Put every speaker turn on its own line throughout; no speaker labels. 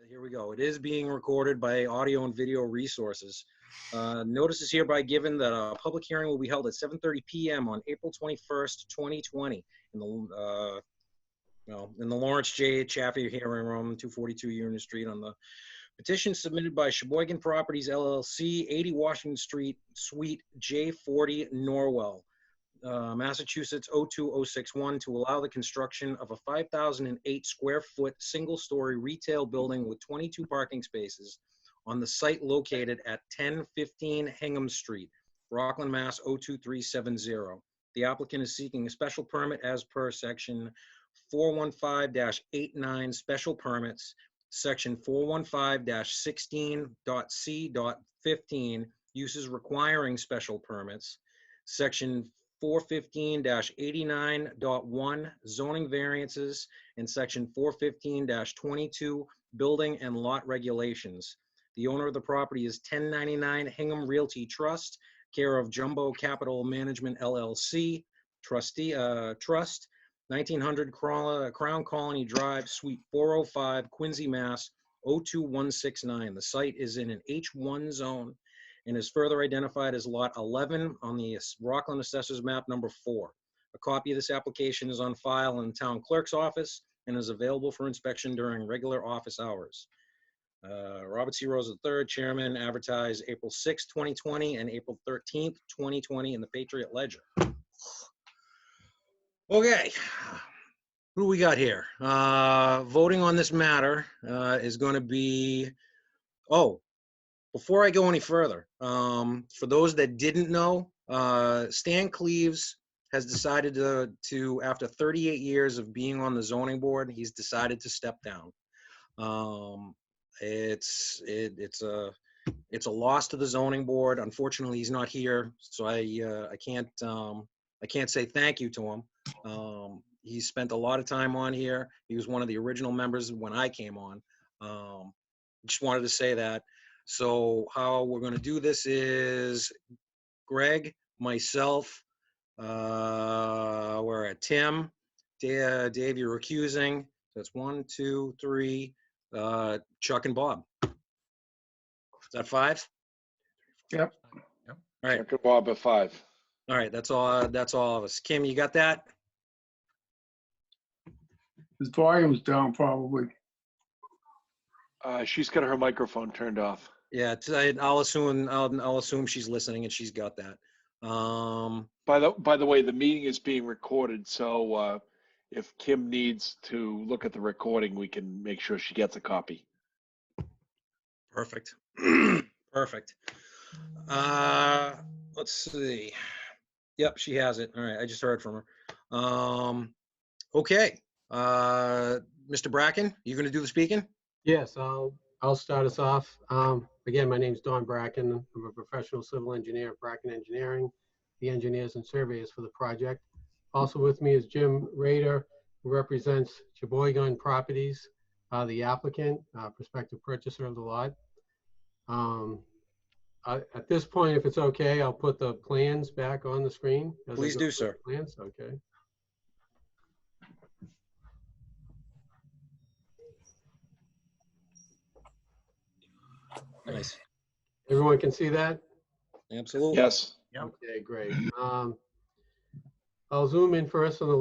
Here we go. It is being recorded by audio and video resources. Notice is hereby given that a public hearing will be held at 7:30 p.m. on April 21st, 2020 in the Lawrence J. Chapter hearing room, 242 Union Street, on the petition submitted by Sheboygan Properties LLC, 80 Washington Street, Suite J40, Norwell, Massachusetts 02061, to allow the construction of a 5,008 square foot single-story retail building with 22 parking spaces on the site located at 1015 Hingham Street, Rockland, Mass. 02370. The applicant is seeking a special permit as per section 415-89 special permits, section 415-16.c.15 uses requiring special permits, section 415-89.1 zoning variances, and section 415-22 building and lot regulations. The owner of the property is 1099 Hingham Realty Trust, care of Jumbo Capital Management LLC, Trust, 1900 Crown Colony Drive, Suite 405, Quincy, Mass. 02169. The site is in an H1 zone and is further identified as Lot 11 on the Rockland Assessor's Map number 4. A copy of this application is on file in the town clerk's office and is available for inspection during regular office hours. Robert C. Rose III, Chairman, advertised April 6, 2020 and April 13th, 2020 in the Patriot Ledger. Okay, who do we got here? Voting on this matter is going to be, before I go any further, for those that didn't know, Stan Cleaves has decided to, after 38 years of being on the zoning board, he's decided to step down. It's a loss to the zoning board. Unfortunately, he's not here, so I can't say thank you to him. He spent a lot of time on here. He was one of the original members when I came on. Just wanted to say that. So how we're going to do this is Greg, myself, we're at Tim, Dave, you're recusing. That's 1, 2, 3, Chuck and Bob. Is that 5?
Yep.
All right.
Chuck and Bob at 5.
All right, that's all of us. Kim, you got that?
His volume's down probably.
She's got her microphone turned off.
Yeah, I'll assume she's listening and she's got that.
By the way, the meeting is being recorded, so if Kim needs to look at the recording, we can make sure she gets a copy.
Perfect. Perfect. Let's see. Yep, she has it. All right, I just heard from her. Okay. Mr. Bracken, you going to do the speaking?
Yes, I'll start us off. Again, my name is Don Bracken. I'm a professional civil engineer at Bracken Engineering, the engineers and surveyors for the project. Also with me is Jim Rader, who represents Sheboygan Properties, the applicant, prospective purchaser of the lot. At this point, if it's okay, I'll put the plans back on the screen.
Please do, sir.
Plans, okay.
Nice.
Everyone can see that?
Absolutely.
Yes.
Okay, great. I'll zoom in first on the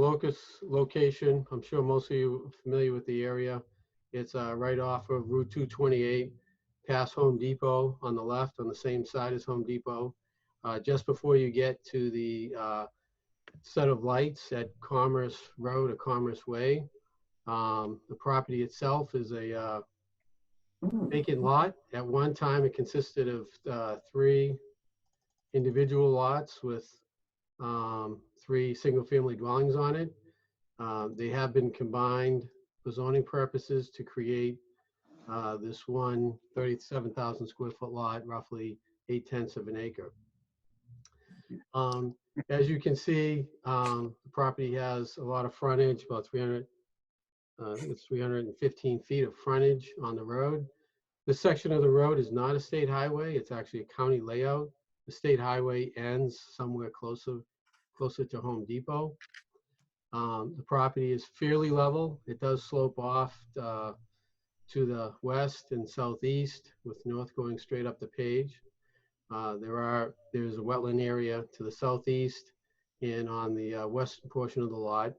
location. I'm sure most of you are familiar with the area. It's right off of Route 228, past Home Depot on the left, on the same side as Home Depot. Just before you get to the set of lights at Commerce Road or Commerce Way. The property itself is a vacant lot. At one time, it consisted of 3 individual lots with 3 single-family dwellings on it. They have been combined for zoning purposes to create this one 37,000 square foot lot, roughly 0.8 of an acre. As you can see, the property has a lot of frontage, about 315 feet of frontage on the road. This section of the road is not a state highway. It's actually a county layout. The state highway ends somewhere closer to Home Depot. The property is fairly level. It does slope off to the west and southeast, with north going straight up the page. There's a wetland area to the southeast and on the western portion of the lot.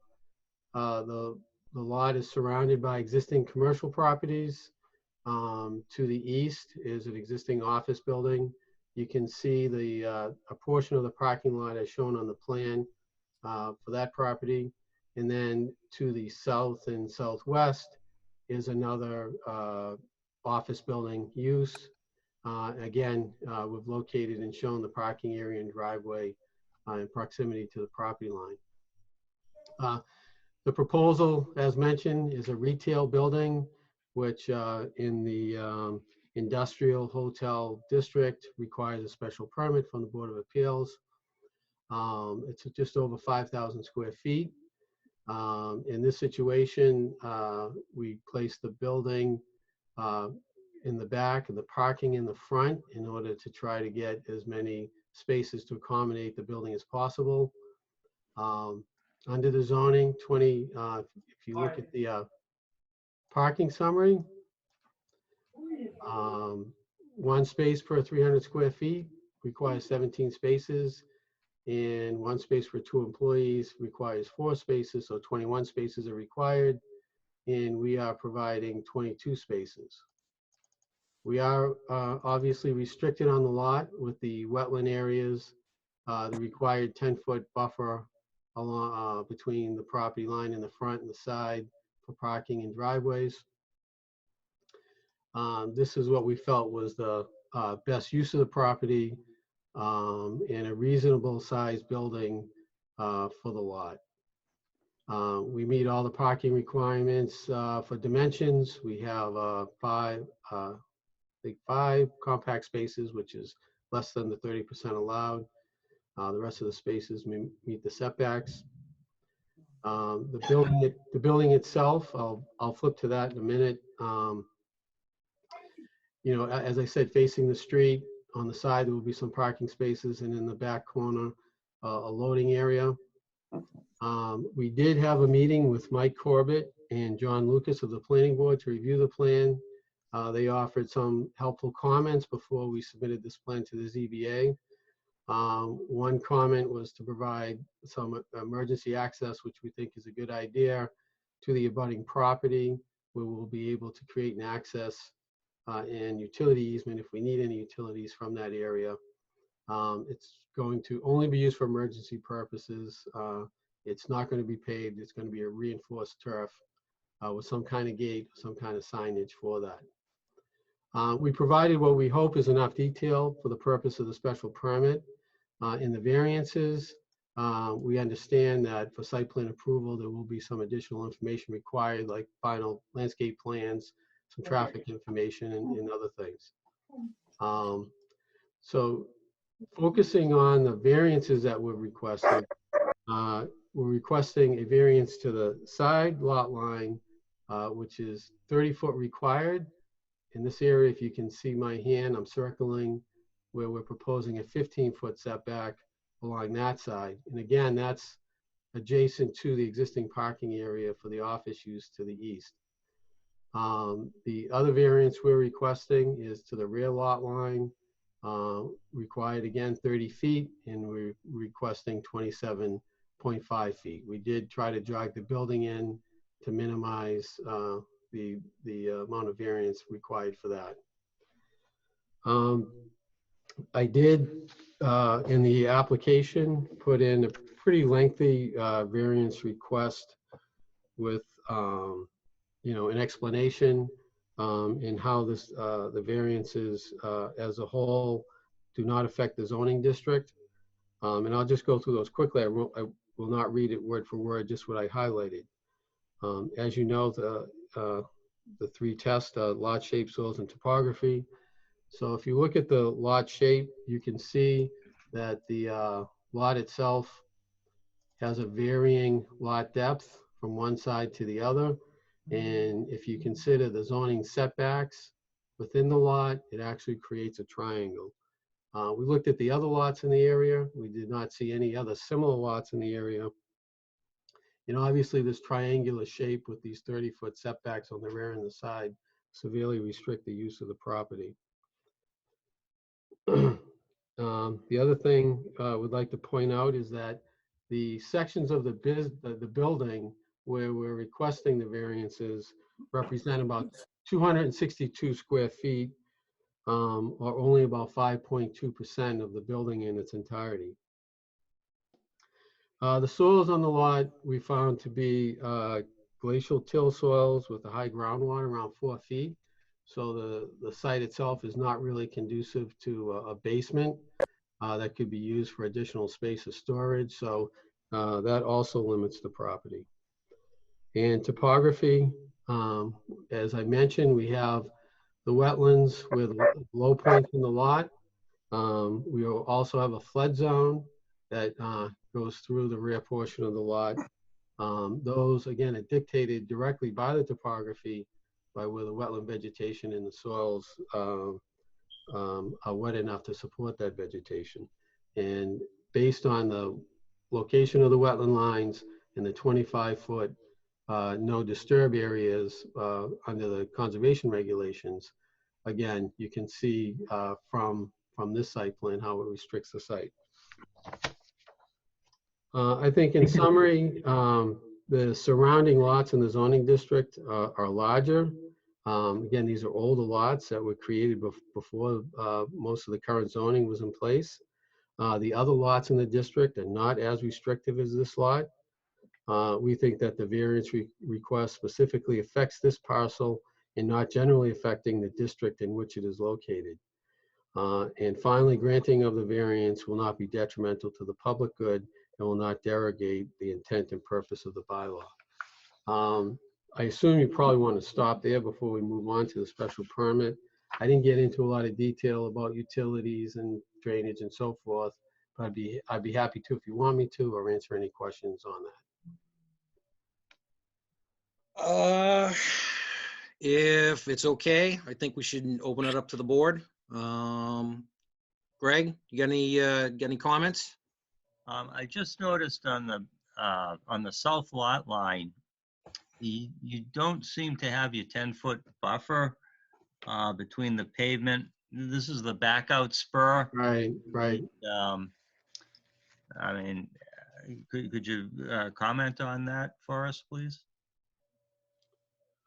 The lot is surrounded by existing commercial properties. To the east is an existing office building. You can see a portion of the parking lot as shown on the plan for that property. And then to the south and southwest is another office building use. Again, we've located and shown the parking area and driveway in proximity to the property line. The proposal, as mentioned, is a retail building, which in the industrial hotel district requires a special permit from the Board of Appeals. It's just over 5,000 square feet. In this situation, we placed the building in the back and the parking in the front in order to try to get as many spaces to accommodate the building as possible. Under the zoning, if you look at the parking summary, 1 space per 300 square feet requires 17 spaces, and 1 space for 2 employees requires 4 spaces, so 21 spaces are required, and we are providing 22 spaces. We are obviously restricted on the lot with the wetland areas, the required 10-foot buffer along between the property line in the front and the side for parking and driveways. This is what we felt was the best use of the property and a reasonable size building for the lot. We meet all the parking requirements for dimensions. We have 5 compact spaces, which is less than the 30% allowed. The rest of the spaces meet the setbacks. The building itself, I'll flip to that in a minute. You know, as I said, facing the street, on the side there will be some parking spaces, and in the back corner, a loading area. We did have a meeting with Mike Corbett and John Lucas of the Planning Board to review the plan. They offered some helpful comments before we submitted this plan to the ZBA. One comment was to provide some emergency access, which we think is a good idea, to the abutting property, where we'll be able to create an access and utility easement if we need any utilities from that area. It's going to only be used for emergency purposes. It's not going to be paved. It's going to be a reinforced turf with some kind of gate, some kind of signage for that. We provided what we hope is enough detail for the purpose of the special permit. In the variances, we understand that for site plan approval, there will be some additional information required, like final landscape plans, some traffic information, and other things. So focusing on the variances that we're requesting a variance to the side lot line, which is 30-foot required. In this area, if you can see my hand, I'm circling where we're proposing a 15-foot setback along that side. And again, that's adjacent to the existing parking area for the office use to the east. The other variance we're requesting is to the rear lot line, required again 30 feet, and we're requesting 27.5 feet. We did try to drag the building in to minimize the amount of variance required for that. I did, in the application, put in a pretty lengthy variance request with, you know, an explanation in how this, the variances as a whole do not affect the zoning district. And I'll just go through those quickly. I will not read it word for word, just what I highlighted. As you know, the 3 tests, lot shape, soils, and topography. So if you look at the lot shape, you can see that the lot itself has a varying lot depth from one side to the other. And if you consider the zoning setbacks within the lot, it actually creates a triangle. We looked at the other lots in the area. We did not see any other similar lots in the area. And obviously this triangular shape with these 30-foot setbacks on the rear and the side severely restrict the use of the property. The other thing I would like to point out is that the sections of the building where we're requesting the variances represent about 262 square feet, or only about 5.2% of the building in its entirety. The soils on the lot we found to be glacial till soils with a high groundwater around 4 feet. So the site itself is not really conducive to a basement that could be used for additional space of storage. So that also limits the property. And topography, as I mentioned, we have the wetlands with low points in the lot. We will also have a flood zone that goes through the rear portion of the lot. Those, again, are dictated directly by the topography, by where the wetland vegetation and the soils are wet enough to support that vegetation. And based on the location of the wetland lines and the 25-foot no disturb areas under the conservation regulations, again, you can see from this site plan how it restricts the site. I think in summary, the surrounding lots in the zoning district are larger. Again, these are older lots that were created before most of the current zoning was in place. The other lots in the district are not as restrictive as this lot. We think that the variance request specifically affects this parcel and not generally affecting the district in which it is located. And finally, granting of the variance will not be detrimental to the public good and will not derogate the intent and purpose of the bylaw. I assume you probably want to stop there before we move on to the special permit. I didn't get into a lot of detail about utilities and drainage and so forth, but I'd be happy to if you want me to, or answer any questions on that.
If it's okay, I think we should open it up to the board. Greg, you got any comments?
I just noticed on the south lot line, you don't seem to have your 10-foot buffer between the pavement. This is the back out spur.
Right.
I mean, could you comment on that for us, please?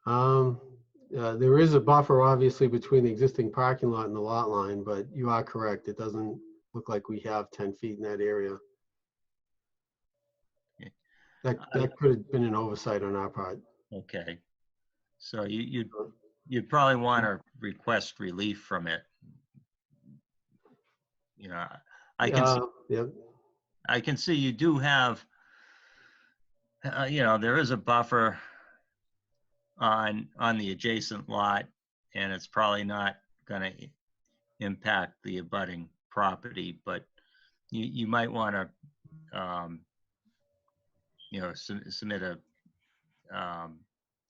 There is a buffer obviously between the existing parking lot and the lot line, but you are correct. It doesn't look like we have 10 feet in that area. That could have been an oversight on our part.
Okay. So you'd probably want to request relief from it. You know, I can see you do have, there is a buffer on the adjacent lot, and it's probably not going to impact the abutting property, but you might want to submit a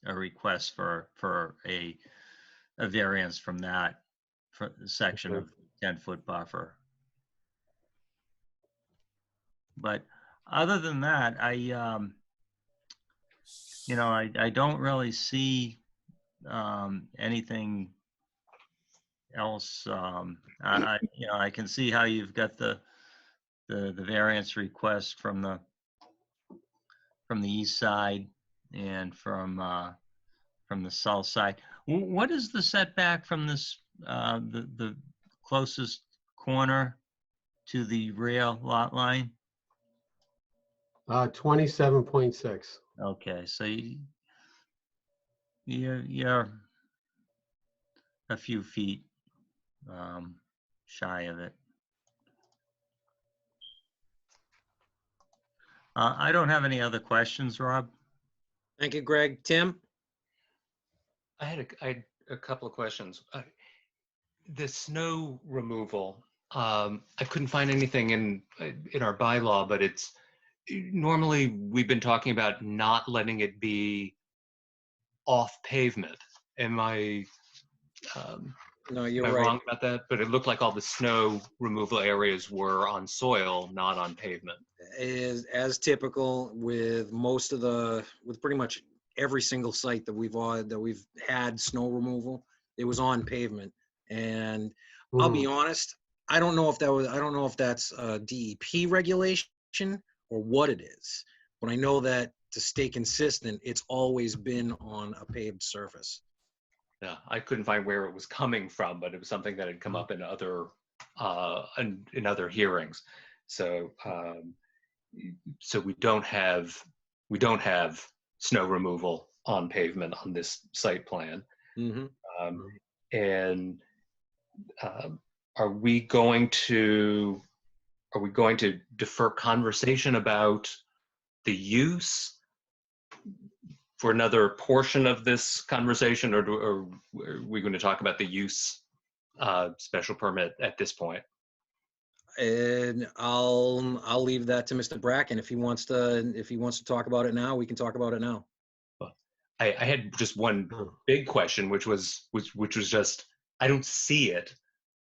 request for a variance from that section of 10-foot buffer. But other than that, I don't really see anything else. I can see how you've got the variance request from the east side and from the south side. What is the setback from this the closest corner to the rear lot line?
27.6.
Okay, so you're a few feet shy of it. I don't have any other questions, Rob.
Thank you, Greg. Tim?
I had a couple of questions. The snow removal, I couldn't find anything in our bylaw, but it's normally we've been talking about not letting it be off pavement. Am I
No, you're
am I
right.
wrong about that? But it looked like all the snow removal areas were on soil, not on pavement.
Is as typical with pretty much every single site that we've had snow removal, it was on pavement. And I'll be honest, I don't know if that's a DEP regulation or what it is, but I know that to stay consistent, it's always been on a paved surface.
Yeah, I couldn't find where it was coming from, but it was something that had come up in other hearings. So so we don't have snow removal on pavement on this site plan.
Mm-hmm.
And are we going to defer conversation about the use for another portion of this conversation, or are we going to talk about the use special permit at this point?
And I'll leave that to Mr. Bracken. If he wants to talk about it now, we can talk about it now.
I had just one big question, which was just, I don't see it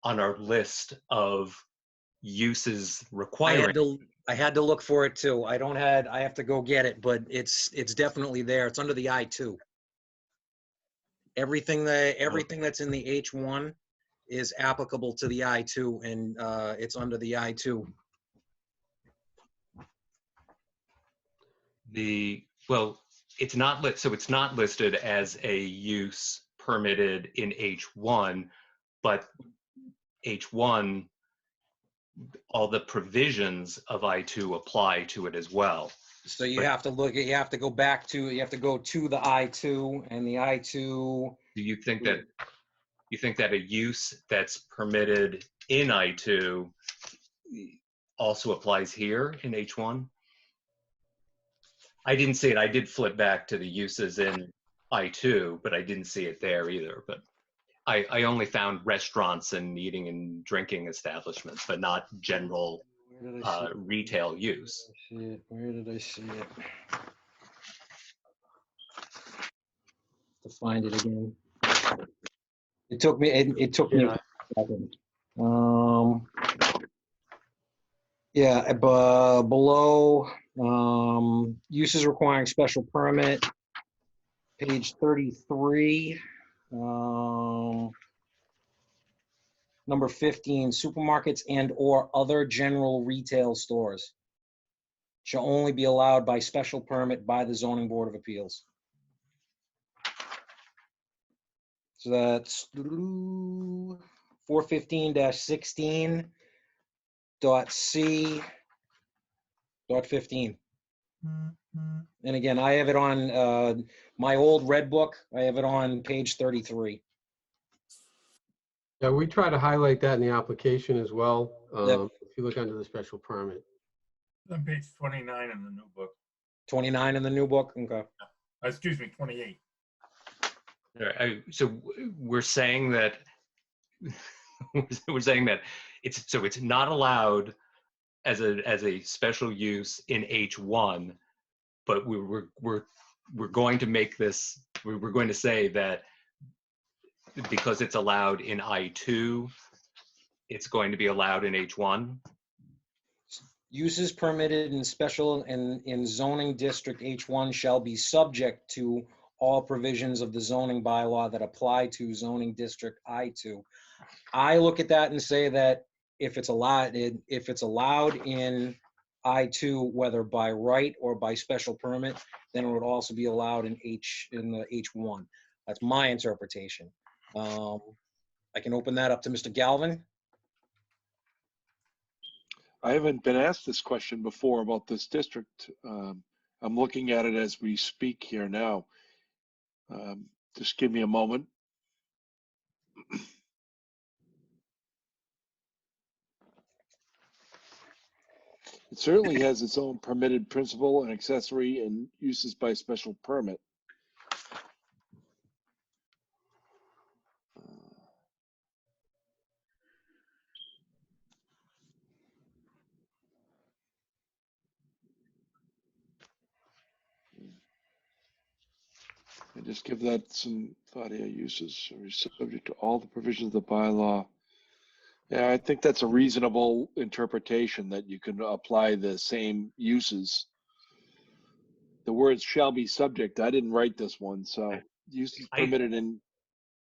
on our list of uses requiring.
I had to look for it too. I have to go get it, but it's definitely there. It's under the I-2. Everything that's in the H1 is applicable to the I-2, and it's under the I-2.
It's not listed as a use permitted in H1, but H1, all the provisions of I-2 apply to it as well.
So you have to go to the I-2, and the I-2.
Do you think that a use that's permitted in I-2 also applies here in H1? I didn't see it. I did flip back to the uses in I-2, but I didn't see it there either. But I only found restaurants and eating and drinking establishments, but not general retail use.
Where did I see it? To find it again. It took me a second. Below uses requiring special permit, page 33. Number 15, supermarkets and or other general retail stores shall only be allowed by special permit by the Zoning Board of Appeals. So that's 415-16.C.15. And again, I have it on my old red book. I have it on page 33.
Yeah, we try to highlight that in the application as well.
Yep.
If you look under the special permit.
On page 29 in the new book.
29 in the new book? Okay.
Excuse me, 28.
So we're saying that it's not allowed as a special use in H1, but we're going to make this. We're going to say that because it's allowed in I-2, it's going to be allowed in H1.
Uses permitted in special and in zoning district H1 shall be subject to all provisions of the zoning bylaw that apply to zoning district I-2. I look at that and say that if it's allowed in I-2, whether by right or by special permit, then it would also be allowed in the H1. That's my interpretation. I can open that up to Mr. Galvin.
I haven't been asked this question before about this district. I'm looking at it as we speak here now. Just give me a moment. It certainly has its own permitted principal and accessory and uses by special permit. And just give that some thought here. Uses are subject to all the provisions of the bylaw. Yeah, I think that's a reasonable interpretation, that you can apply the same uses the words shall be subject. I didn't write this one, so use is permitted and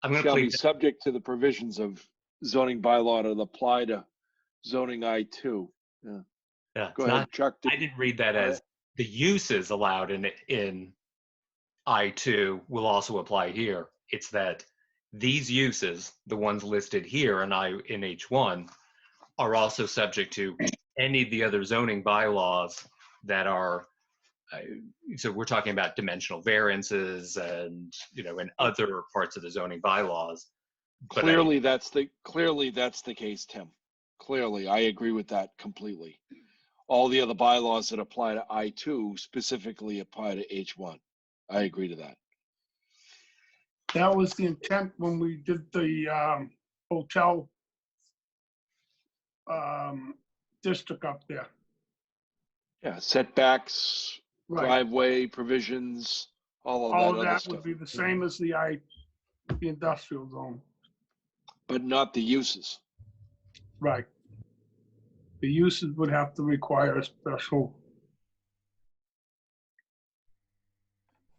I'm going to
shall be
plead.
subject to the provisions of zoning bylaw to apply to zoning I2. Yeah.
Yeah,
Go
it's
ahead,
not,
Chuck.
I didn't read that as the uses allowed in I2 will also apply here. It's that these uses, the ones listed here in H1, are also subject to any of the other zoning bylaws that are, so we're talking about dimensional variances and, and other parts of the zoning bylaws. But
Clearly that's the case, Tim. Clearly, I agree with that completely. All the other bylaws that apply to I2 specifically apply to H1. I agree to that.
That was the intent when we did the hotel district up there.
Yeah, setbacks,
Right.
driveway provisions, all of that
All
other
of that
stuff.
would be the same as the industrial zone.
But not the uses.
Right. The uses would have to require a special.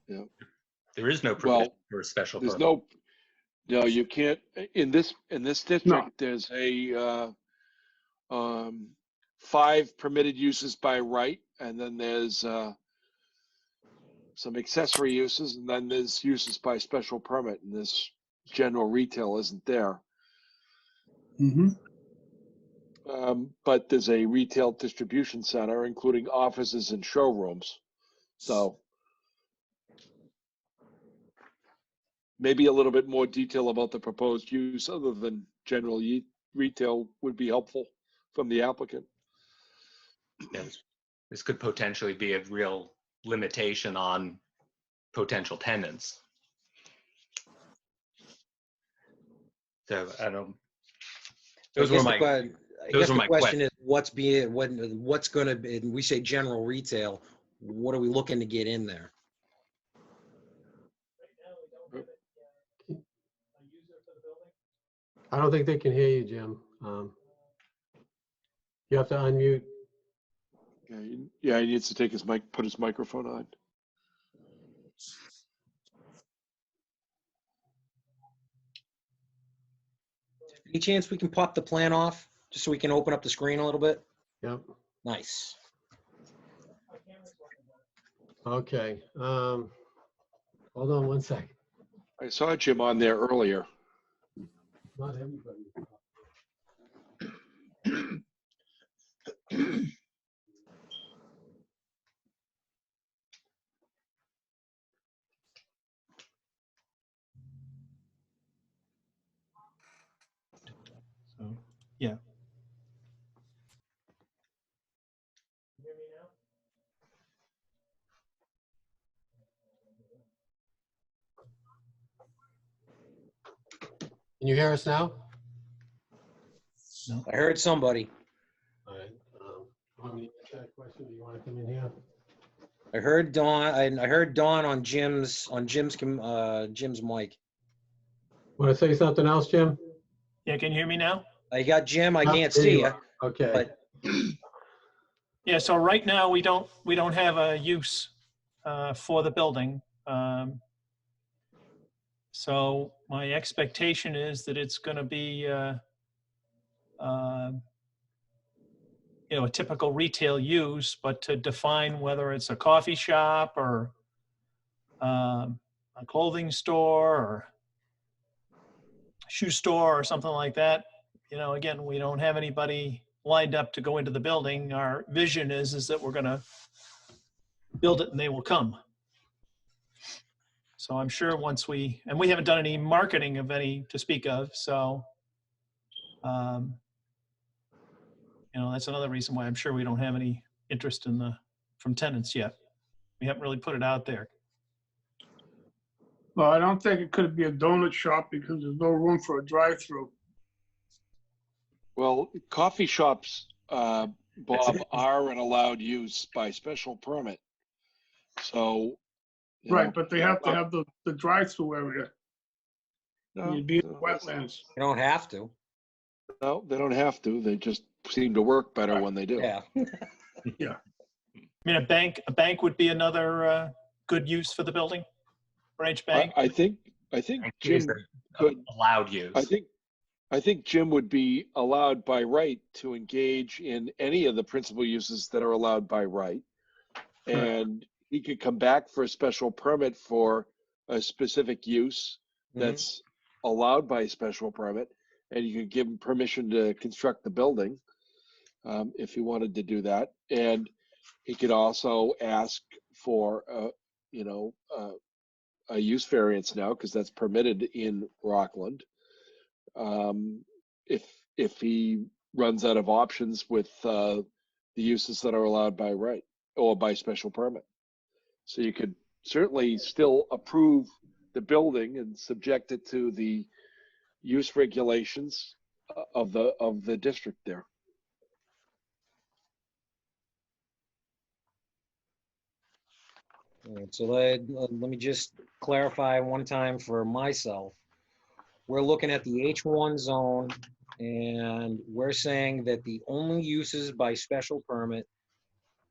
Yeah.
there is no provision for a special
There's
permit.
no, you can't, in this district, there's a 5 permitted uses by right, and then there's some accessory uses, and then there's uses by special permit, and this general retail isn't there.
Mm-hmm.
But there's a retail distribution center, including offices and showrooms. So maybe a little bit more detail about the proposed use other than general retail would be helpful from the applicant.
Yes. This could potentially be a real limitation on potential tenants. So I don't. Those were my.
I
Those
guess
were
the
my
question is, what's going to be, we say general retail, what are we looking to get in there?
I don't think they can hear you, Jim. You have to unmute.
Yeah, he needs to take his put his microphone on.
Any chance we can pop the plan off, just so we can open up the screen a little bit?
Yep.
Nice.
Okay. Hold on one second.
I saw Jim on there earlier.
Not everybody. So, yeah. Can you hear us now?
I heard somebody.
All right. Want me to ask that question? Do you want to come in here?
I heard Dawn. I heard Dawn on Jim's mic.
Want to say something else, Jim?
Yeah, can you hear me now?
I got Jim. I
Yep,
can't
there
see
you
you.
are. Okay.
But
Yeah, so right now we don't have a use for the building. So my expectation is that it's going to be a typical retail use, but to define whether it's a coffee shop or a clothing store or shoe store or something like that. Again, we don't have anybody lined up to go into the building. Our vision is that we're going to build it and they will come. So I'm sure once we haven't done any marketing of any to speak of. So, that's another reason why I'm sure we don't have any interest from tenants yet. We haven't really put it out there.
Well, I don't think it could be a donut shop because there's no room for a drive-through.
Well, coffee shops, Bob, are an allowed use by special permit. So.
Right, but they have to have the drive-through area.
No,
You'd be in wetlands.
you don't have to.
no, they don't have to. They just seem to work better when they do.
Yeah.
Yeah.
I mean, a bank would be another good use for the building, branch bank.
I think
Is
Jim
the
could,
allowed use.
I think Jim would be allowed by right to engage in any of the principal uses that are allowed by right. And he could come back for a special permit for a specific use that's allowed by a special permit, and you could give him permission to construct the building if he wanted to do that. And he could also ask for a use variance now, because that's permitted in Rockland. If he runs out of options with the uses that are allowed by right or by special permit. So you could certainly still approve the building and subject it to the use regulations of the district there.
All right, so let me just clarify one time for myself. We're looking at the H1 zone, and we're saying that the only uses by special permit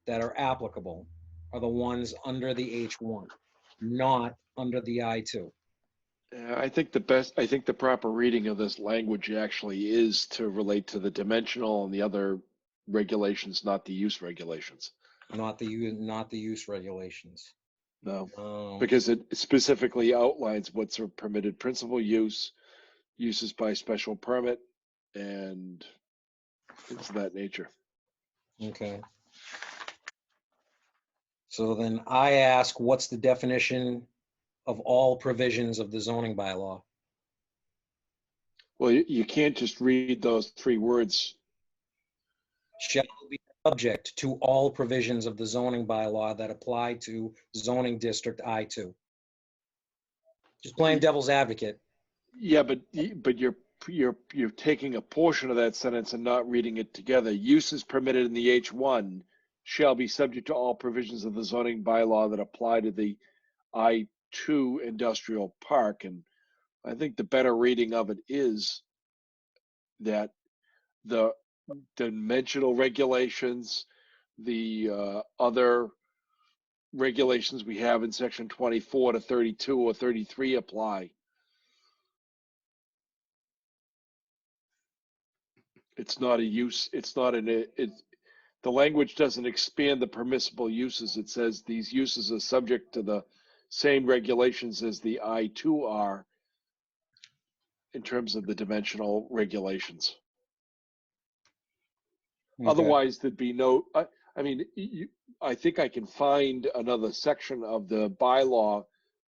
that are applicable are the ones under the H1, not under the I2.
I think the proper reading of this language actually is to relate to the dimensional and the other regulations, not the use regulations.
Not the use regulations.
No, because it specifically outlines what's a permitted principal use, uses by special permit, and things of that nature.
Okay. So then I ask, what's the definition of all provisions of the zoning bylaw?
Well, you can't just read those three words.
Shall be subject to all provisions of the zoning bylaw that apply to zoning district I2. Just playing devil's advocate.
Yeah, but you're taking a portion of that sentence and not reading it together. Uses permitted in the H1 shall be subject to all provisions of the zoning bylaw that apply to the I2 industrial park. And I think the better reading of it is that the dimensional regulations, the other regulations we have in section 24 to 32 or 33 apply. It's not a use, the language doesn't expand the permissible uses. It says these uses are subject to the same regulations as the I2 are in terms of the dimensional regulations.
Okay.
Otherwise, there'd be no, I think I can find another section of the bylaw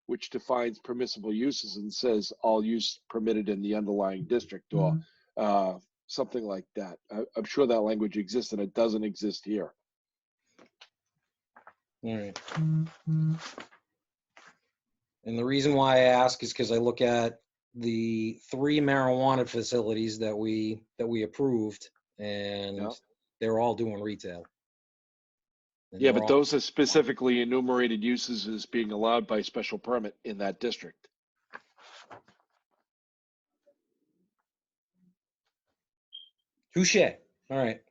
which defines permissible uses and says all use permitted in the underlying district or something like that. I'm sure that language exists, and it doesn't exist here.
All right. And the reason why I ask is because I look at the 3 marijuana facilities that we approved, and
Yeah.
they're all doing retail. And
Yeah,
they're
but
all-
those are specifically enumerated uses as being allowed by special permit in that district.
Touche. All right.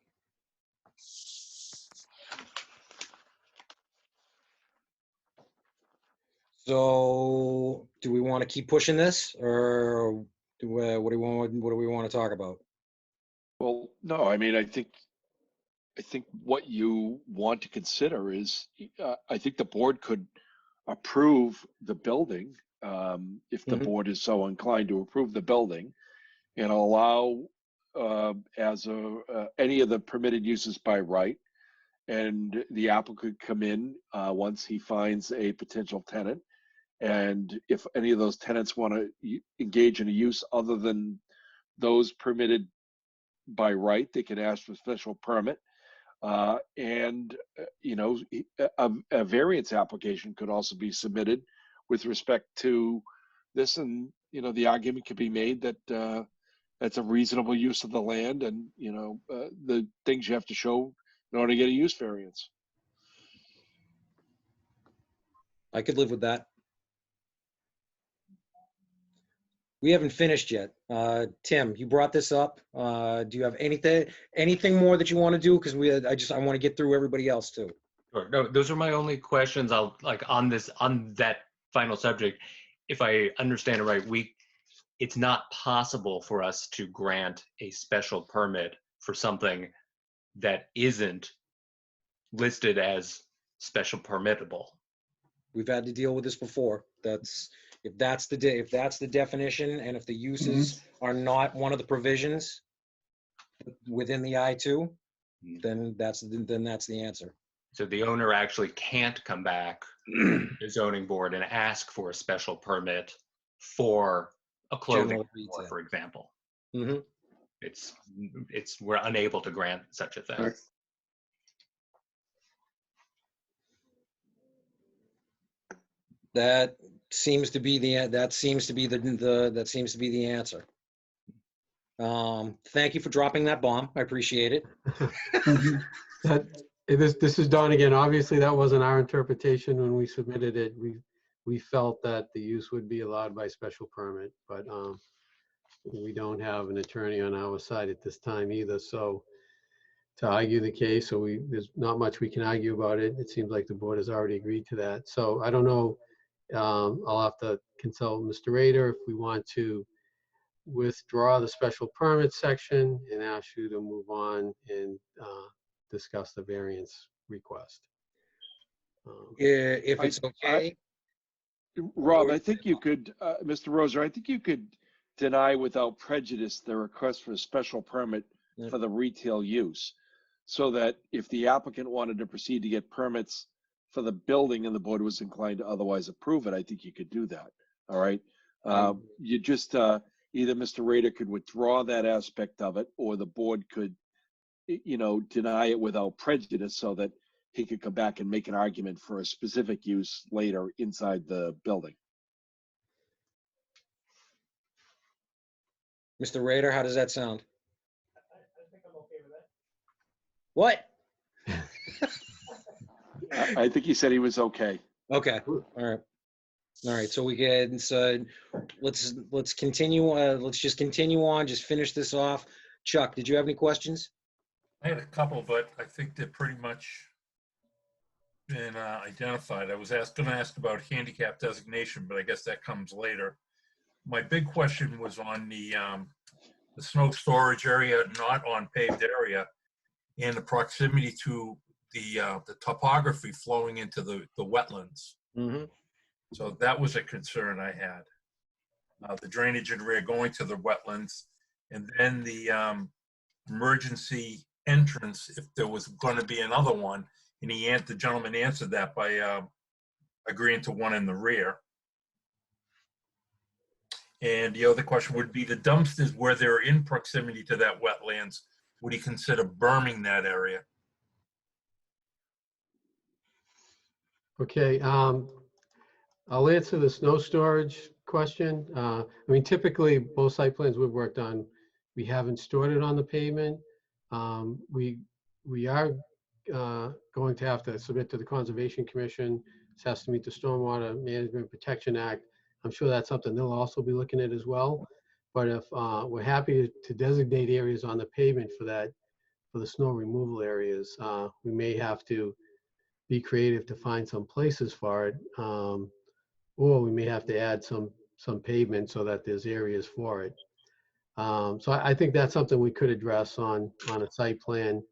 So, do we want to keep pushing this, or what do we want to talk about?
Well, no, I mean, I think what you want to consider is, I think the board could approve the building, if the board is so inclined to approve the building, and allow any of the permitted uses by right, and the applicant could come in once he finds a potential tenant, and if any of those tenants want to engage in a use other than those permitted by right, they can ask for a special permit. And a variance application could also be submitted with respect to this, and the argument could be made that that's a reasonable use of the land, and the things you have to show in order to get a use variance.
I could live with that. We haven't finished yet. Tim, you brought this up. Do you have anything more that you want to do? Because I want to get through everybody else too.
Sure. No, those are my only questions. I'll like on that final subject. If I understand it right, it's not possible for us to grant a special permit for something that isn't listed as special permittable.
We've had to deal with this before. If that's the definition, and if the uses are not one of the provisions within the I-2, then that's the answer.
So the owner actually can't come back to the zoning board and ask for a special permit for a clothing
General
store,
retail.
for example.
Mhm.
We're unable to grant such a thing.
Right. That seems to be the answer. Thank you for dropping that bomb. I appreciate it.
This is Don again. Obviously, that wasn't our interpretation when we submitted it. We felt that the use would be allowed by special permit, but we don't have an attorney on our side at this time either. So to argue the case, there's not much we can argue about it. It seems like the board has already agreed to that. So I don't know. I'll have to consult Mr. Rader if we want to withdraw the special permit section and ask you to move on and discuss the variance request.
If it's okay.
Rob, I think you could, Mr. Roser, I think you could deny without prejudice the request for a special permit for the retail use, so that if the applicant wanted to proceed to get permits for the building and the board was inclined to otherwise approve it, I think you could do that. All right. You just, either Mr. Rader could withdraw that aspect of it, or the board could, deny it without prejudice so that he could come back and make an argument for a specific use later inside the building.
Mr. Rader, how does that sound? I think I'm okay with that. What?
I think he said he was okay.
Okay. All right. So we can, let's continue. Let's just continue on. Just finish this off. Chuck, did you have any questions?
I had a couple, but I think they're pretty much been identified. I was going to ask about handicap designation, but I guess that comes later. My big question was on the snow storage area, not on paved area, and the proximity to the topography flowing into the wetlands.
Mm-hmm.
So that was a concern I had. The drainage in rear going to the wetlands, and then the emergency entrance if there was going to be another one. And the gentleman answered that by agreeing to one in the rear. And the other question would be the dumpsters where they're in proximity to that wetlands. Would he consider berming that area?
Okay, I'll answer the snow storage question. I mean, typically, both site plans we've worked on, we haven't stored it on the pavement. We are going to have to submit to the Conservation Commission. This has to meet the Stormwater Management Protection Act. I'm sure that's something they'll also be looking at as well. But if we're happy to designate areas on the pavement for the snow removal areas, we may have to be creative to find some places for it, or we may have to add some pavement so that there's areas for it. So I think that's something we could address on a site plan.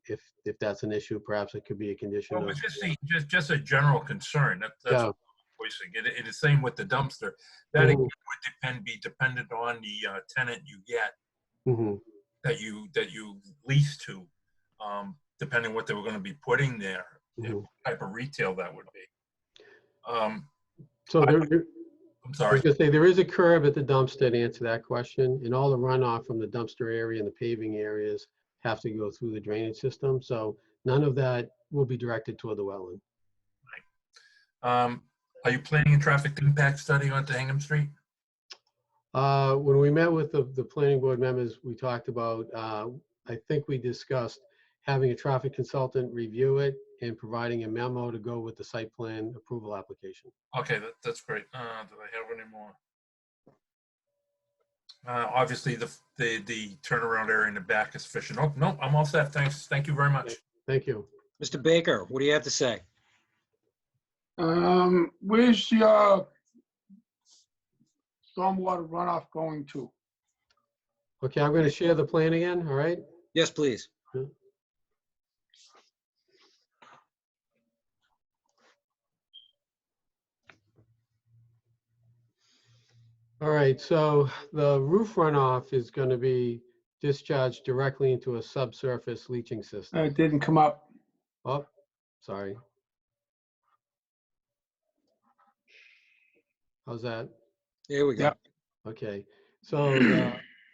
If that's an issue, perhaps it could be a condition.
Well, just a general concern. That's what I'm voicing. It is same with the dumpster. That again would be dependent on the tenant you get, that you lease to, depending what they were going to be putting there, what type of retail that would be.
So
I'm sorry.
I was going to say, there is a curb at the dumpster to answer that question, and all the runoff from the dumpster area and the paving areas have to go through the drainage system. So none of that will be directed toward the wetland.
Right. Are you planning a traffic impact study onto Hingham Street?
When we met with the planning board members, we talked about, I think we discussed having a traffic consultant review it and providing a memo to go with the site plan approval application.
Okay, that's great. Do I have any more? Obviously, the turnaround area in the back is sufficient. Oh, no, I'm all set. Thanks. Thank you very much.
Thank you.
Mr. Baker, what do you have to say?
Where's your stormwater runoff going to?
Okay, I'm going to share the plan again, all right?
Yes, please.
All right, so the roof runoff is going to be discharged directly into a subsurface leaching system.
It didn't come up.
Oh, sorry. How's that?
Here we go.
Yep.
Okay, so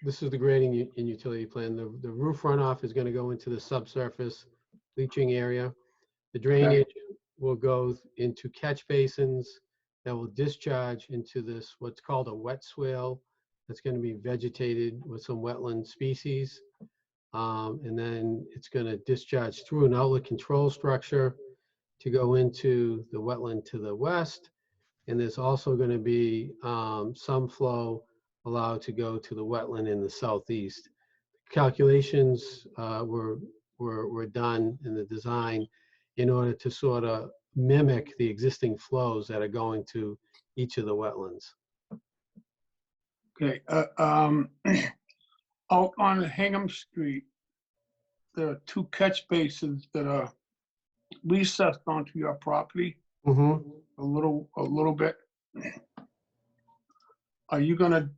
this is the grading and utility plan. The roof runoff is going to go into the subsurface leaching area. The drainage will go into catch basins that will discharge into this, what's called a wet swale. That's going to be vegetated with some wetland species. And then it's going to discharge through an outlet control structure to go into the wetland to the west. And there's also going to be some flow allowed to go to the wetland in the southeast. Calculations were done in the design in order to sort of mimic the existing flows that are going to each of the wetlands.
Okay. Out on Hingham Street, there are 2 catch basins that are recessed onto your property
Mm-hmm.
a little bit. Are you gonna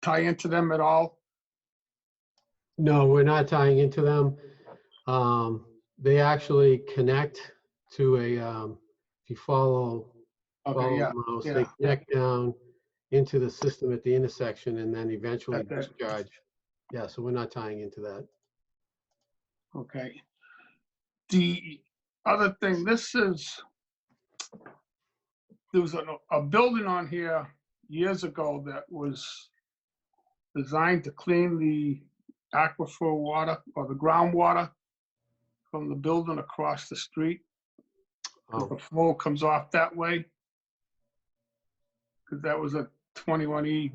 tie into them at all?
No, we're not tying into them. They actually connect to a, if you follow
Okay, yeah,
the mouse,
yeah.
they connect down into the system at the intersection and then eventually
Got that.
discharge. Yeah, so we're not tying into that.
Okay. The other thing, there was a building on here years ago that was designed to clean the aquifer water or the groundwater from the building across the street. 'Cause the flow comes off that way. Because that was a 21E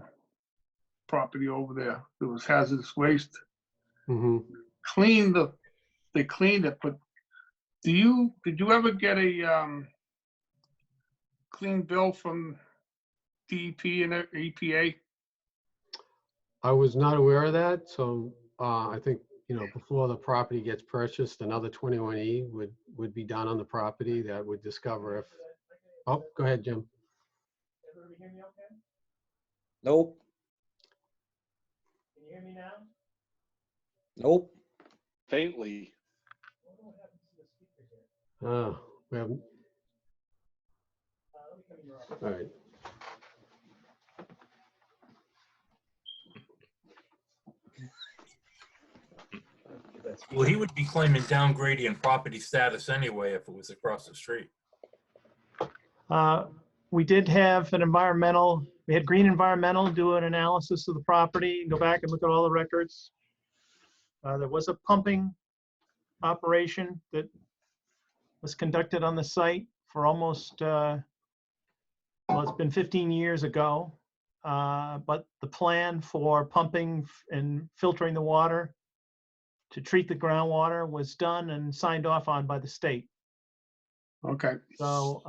property over there. There was hazardous waste.
Mm-hmm.
They cleaned it, but did you ever get a clean bill from DEP and EPA?
I was not aware of that, so I think, before the property gets purchased, another 21E would be done on the property that would discover if, oh, go ahead, Jim.
Nope.
Can you hear me now?
Nope.
Faintly.
Oh, we haven't. All right.
Well, he would be claiming downgradient property status anyway if it was across the street.
We did have we had Green Environmental do an analysis of the property, go back and look at all the records. There was a pumping operation that was conducted on the site for almost, well, it's been 15 years ago. But the plan for pumping and filtering the water to treat the groundwater was done and signed off on by the state.
Okay.
So,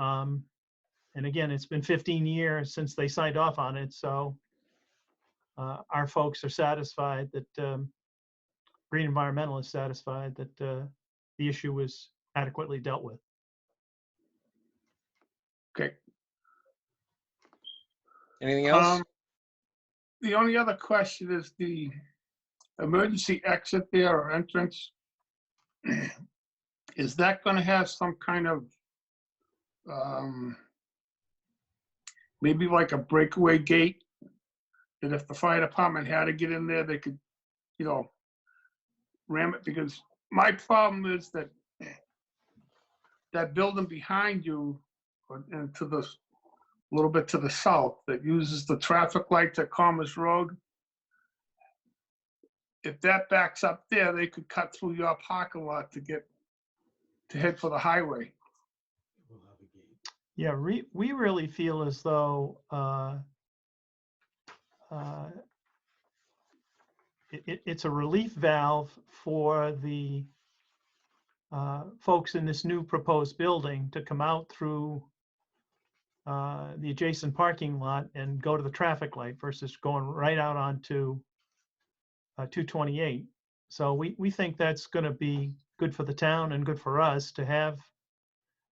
and again, it's been 15 years since they signed off on it. So our folks are satisfied that Green Environmental is satisfied that the issue was adequately dealt with.
Okay.
Anything else?
The only other question is the emergency exit there or entrance. Is that going to have some kind of maybe like a breakaway gate that if the fire department had to get in there, they could, ram it? Because my problem is that that building behind you and to the little bit to the south that uses the traffic lights at Commerce Road, if that backs up there, they could cut through your parking lot to head for the highway.
Yeah, we really feel as though it's a relief valve for the folks in this new proposed building to come out through the adjacent parking lot and go to the traffic light versus going right out onto 228. So we think that's going to be good for the town and good for us to have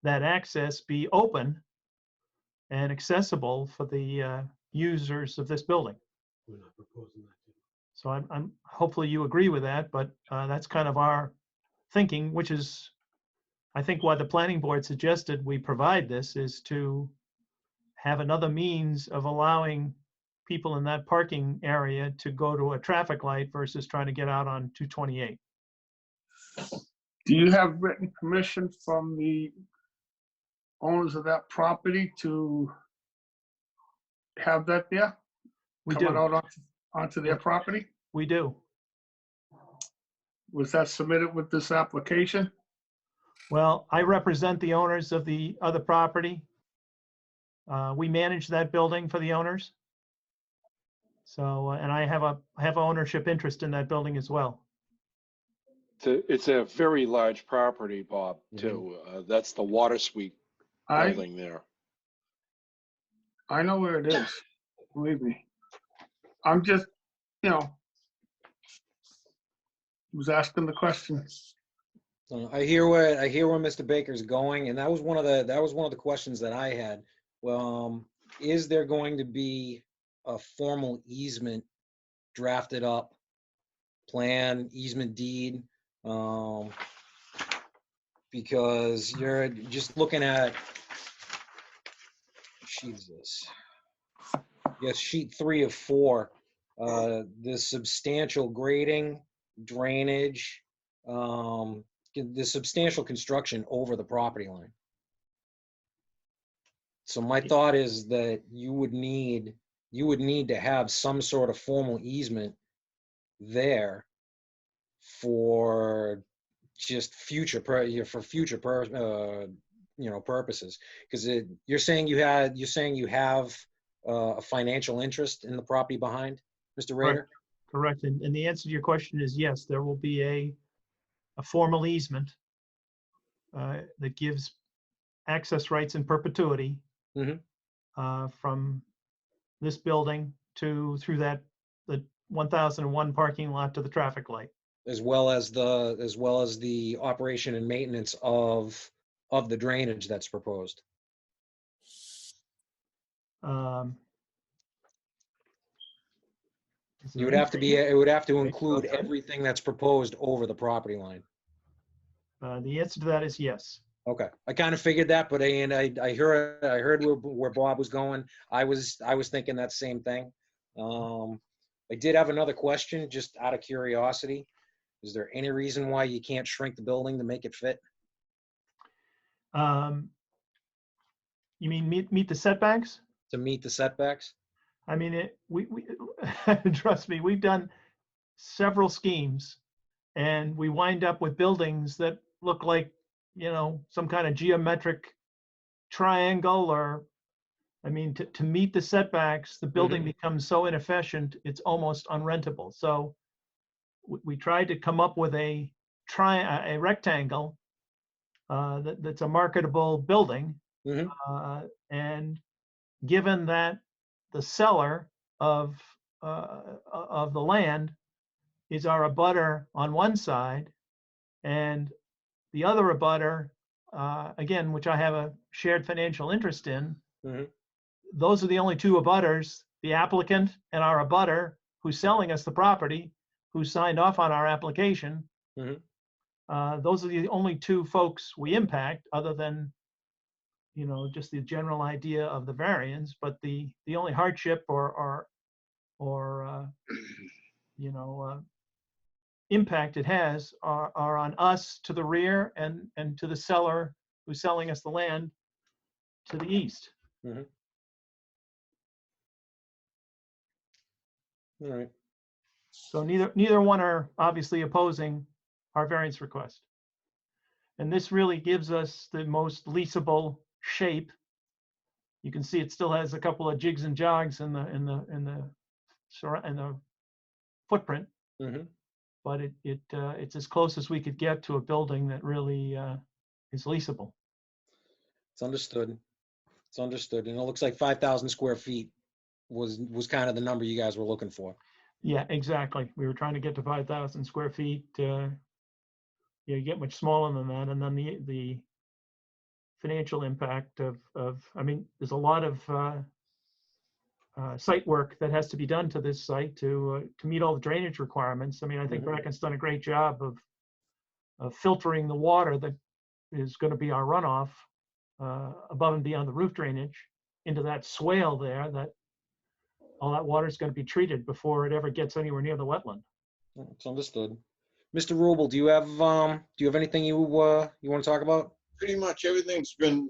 that access be open and accessible for the users of this building.
We're not proposing that.
So I'm hopefully you agree with that, but that's kind of our thinking, which is, I think, why the planning board suggested we provide this, is to have another means of allowing people in that parking area to go to a traffic light versus trying to get out on 228.
Do you have written permission from the owners of that property to have that there?
We
Coming
do,
out onto their property?
we do.
Was that submitted with this application?
Well, I represent the owners of the other property. We manage that building for the owners. So, and I have ownership interest in that building as well.
It's a very large property, Bob, too. That's the Water Suite building there.
I know where it is, believe me. I'm just, was asking the question.
I hear where Mr. Baker's going, and that was one of the questions that I had. Well, is there going to be a formal easement drafted up, plan, easement deed? Because you're just looking at, Jesus, yes, sheet 3 of 4. The substantial grading, drainage, the substantial construction over the property line. So my thought is that you would need to have some sort of formal easement there for just future purposes, because you're saying you have a financial interest in the property behind, Mr. Rader?
Correct. And the answer to your question is yes, there will be a formal easement that gives access rights in perpetuity from this building through the 1001 parking lot to the traffic light,
as well as the operation and maintenance of the drainage that's proposed. It would have to include everything that's proposed over the property line.
The answer to that is yes.
Okay, I kind of figured that, but I heard where Bob was going. I was thinking that same thing. I did have another question, just out of curiosity. Is there any reason why you can't shrink the building to make it fit?
You mean meet the setbacks?
To meet the setbacks?
I mean, we trust me, we've done several schemes, and we wind up with buildings that look like, some kind of geometric triangle, or, I mean, to meet the setbacks, the building becomes so inefficient, it's almost unrentable. So we tried to come up with a rectangle that's a marketable building. And given that the seller of the land is our abutter on one side, and the other abutter, again, which I have a shared financial interest in, those are the only two abutters, the applicant and our abutter who's selling us the property, who signed off on our application. Those are the only two folks we impact, other than just the general idea of the variance. But the only hardship or impact it has are on us to the rear, and to the seller who's selling us the land to the east.
All right.
So neither one are obviously opposing our variance request. And this really gives us the most leasable shape. You can see it still has a couple of jigs and jogs in the footprint. but it's as close as we could get to a building that really is leasable.
It's understood. It's understood. And it looks like 5,000 square feet was kind of the number you guys were looking for.
Yeah, exactly. We were trying to get to 5,000 square feet. You get much smaller than that, and then the financial impact of I mean, there's a lot of site work that has to be done to this site to meet all the drainage requirements. I mean, I think Bracken's done a great job of filtering the water that is going to be our runoff above and beyond the roof drainage into that swale there. That all that water is going to be treated before it ever gets anywhere near the wetland.
It's understood. Mr. Rubel, do you have anything you want to talk about?
Pretty much everything's been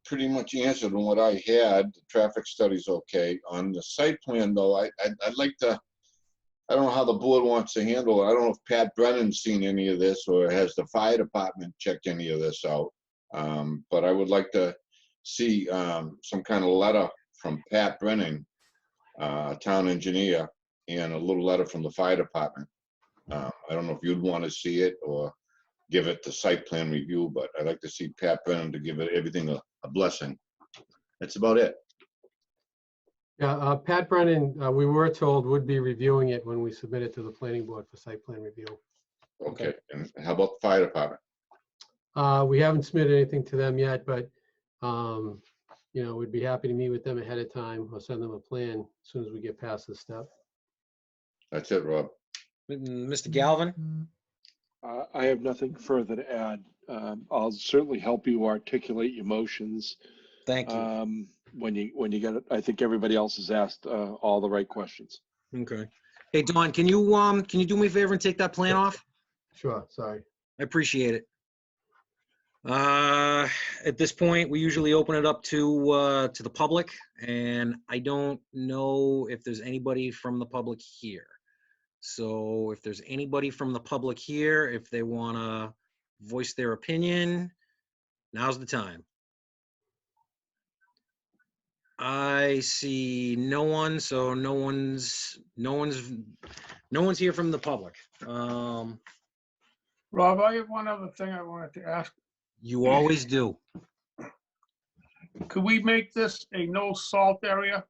pretty much answered on what I had. The traffic study's okay. On the site plan, though, I'd like to, I don't know how the board wants to handle it. I don't know if Pat Brennan's seen any of this or has the fire department checked any of this out. But I would like to see some kind of letter from Pat Brennan, town engineer, and a little letter from the fire department. I don't know if you'd want to see it or give it the site plan review, but I'd like to see Pat Brennan to give it everything a blessing. That's about it.
Yeah, Pat Brennan, we were told would be reviewing it when we submit it to the planning board for site plan review.
Okay, and how about the fire department?
We haven't submitted anything to them yet, but you know, we'd be happy to meet with them ahead of time or send them a plan as soon as we get past this step.
That's it, Rob.
Mr. Galvin?
I have nothing further to add. I'll certainly help you articulate your motions.
Thank you.
When you get it. I think everybody else has asked all the right questions.
Okay. Hey, Don, can you do me a favor and take that plan off?
Sure, sorry.
I appreciate it. At this point, we usually open it up to the public, and I don't know if there's anybody from the public here. So if there's anybody from the public here, if they want to voice their opinion, now's the time. I see no one, so no one's here from the public.
Rob, I have one other thing I wanted to ask.
You always do.
Could we make this a no salt area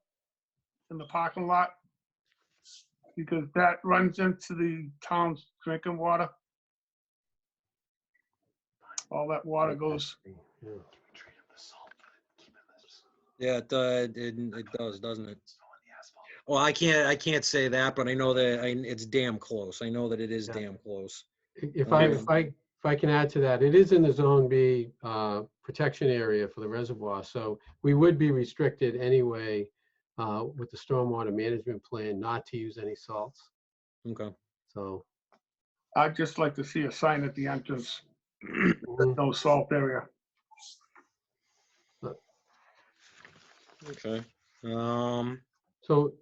in the parking lot? Because that runs into the town's drinking water. All that water goes.
Yeah, it does, doesn't it? Well, I can't say that, but I know that it's damn close. I know that it is damn close.
If I can add to that, it is in the Zone B protection area for the reservoir, so we would be restricted anyway with the stormwater management plan not to use any salts.
Okay.
So
I'd just like to see a sign at the entrance, no salt area.
Okay.
So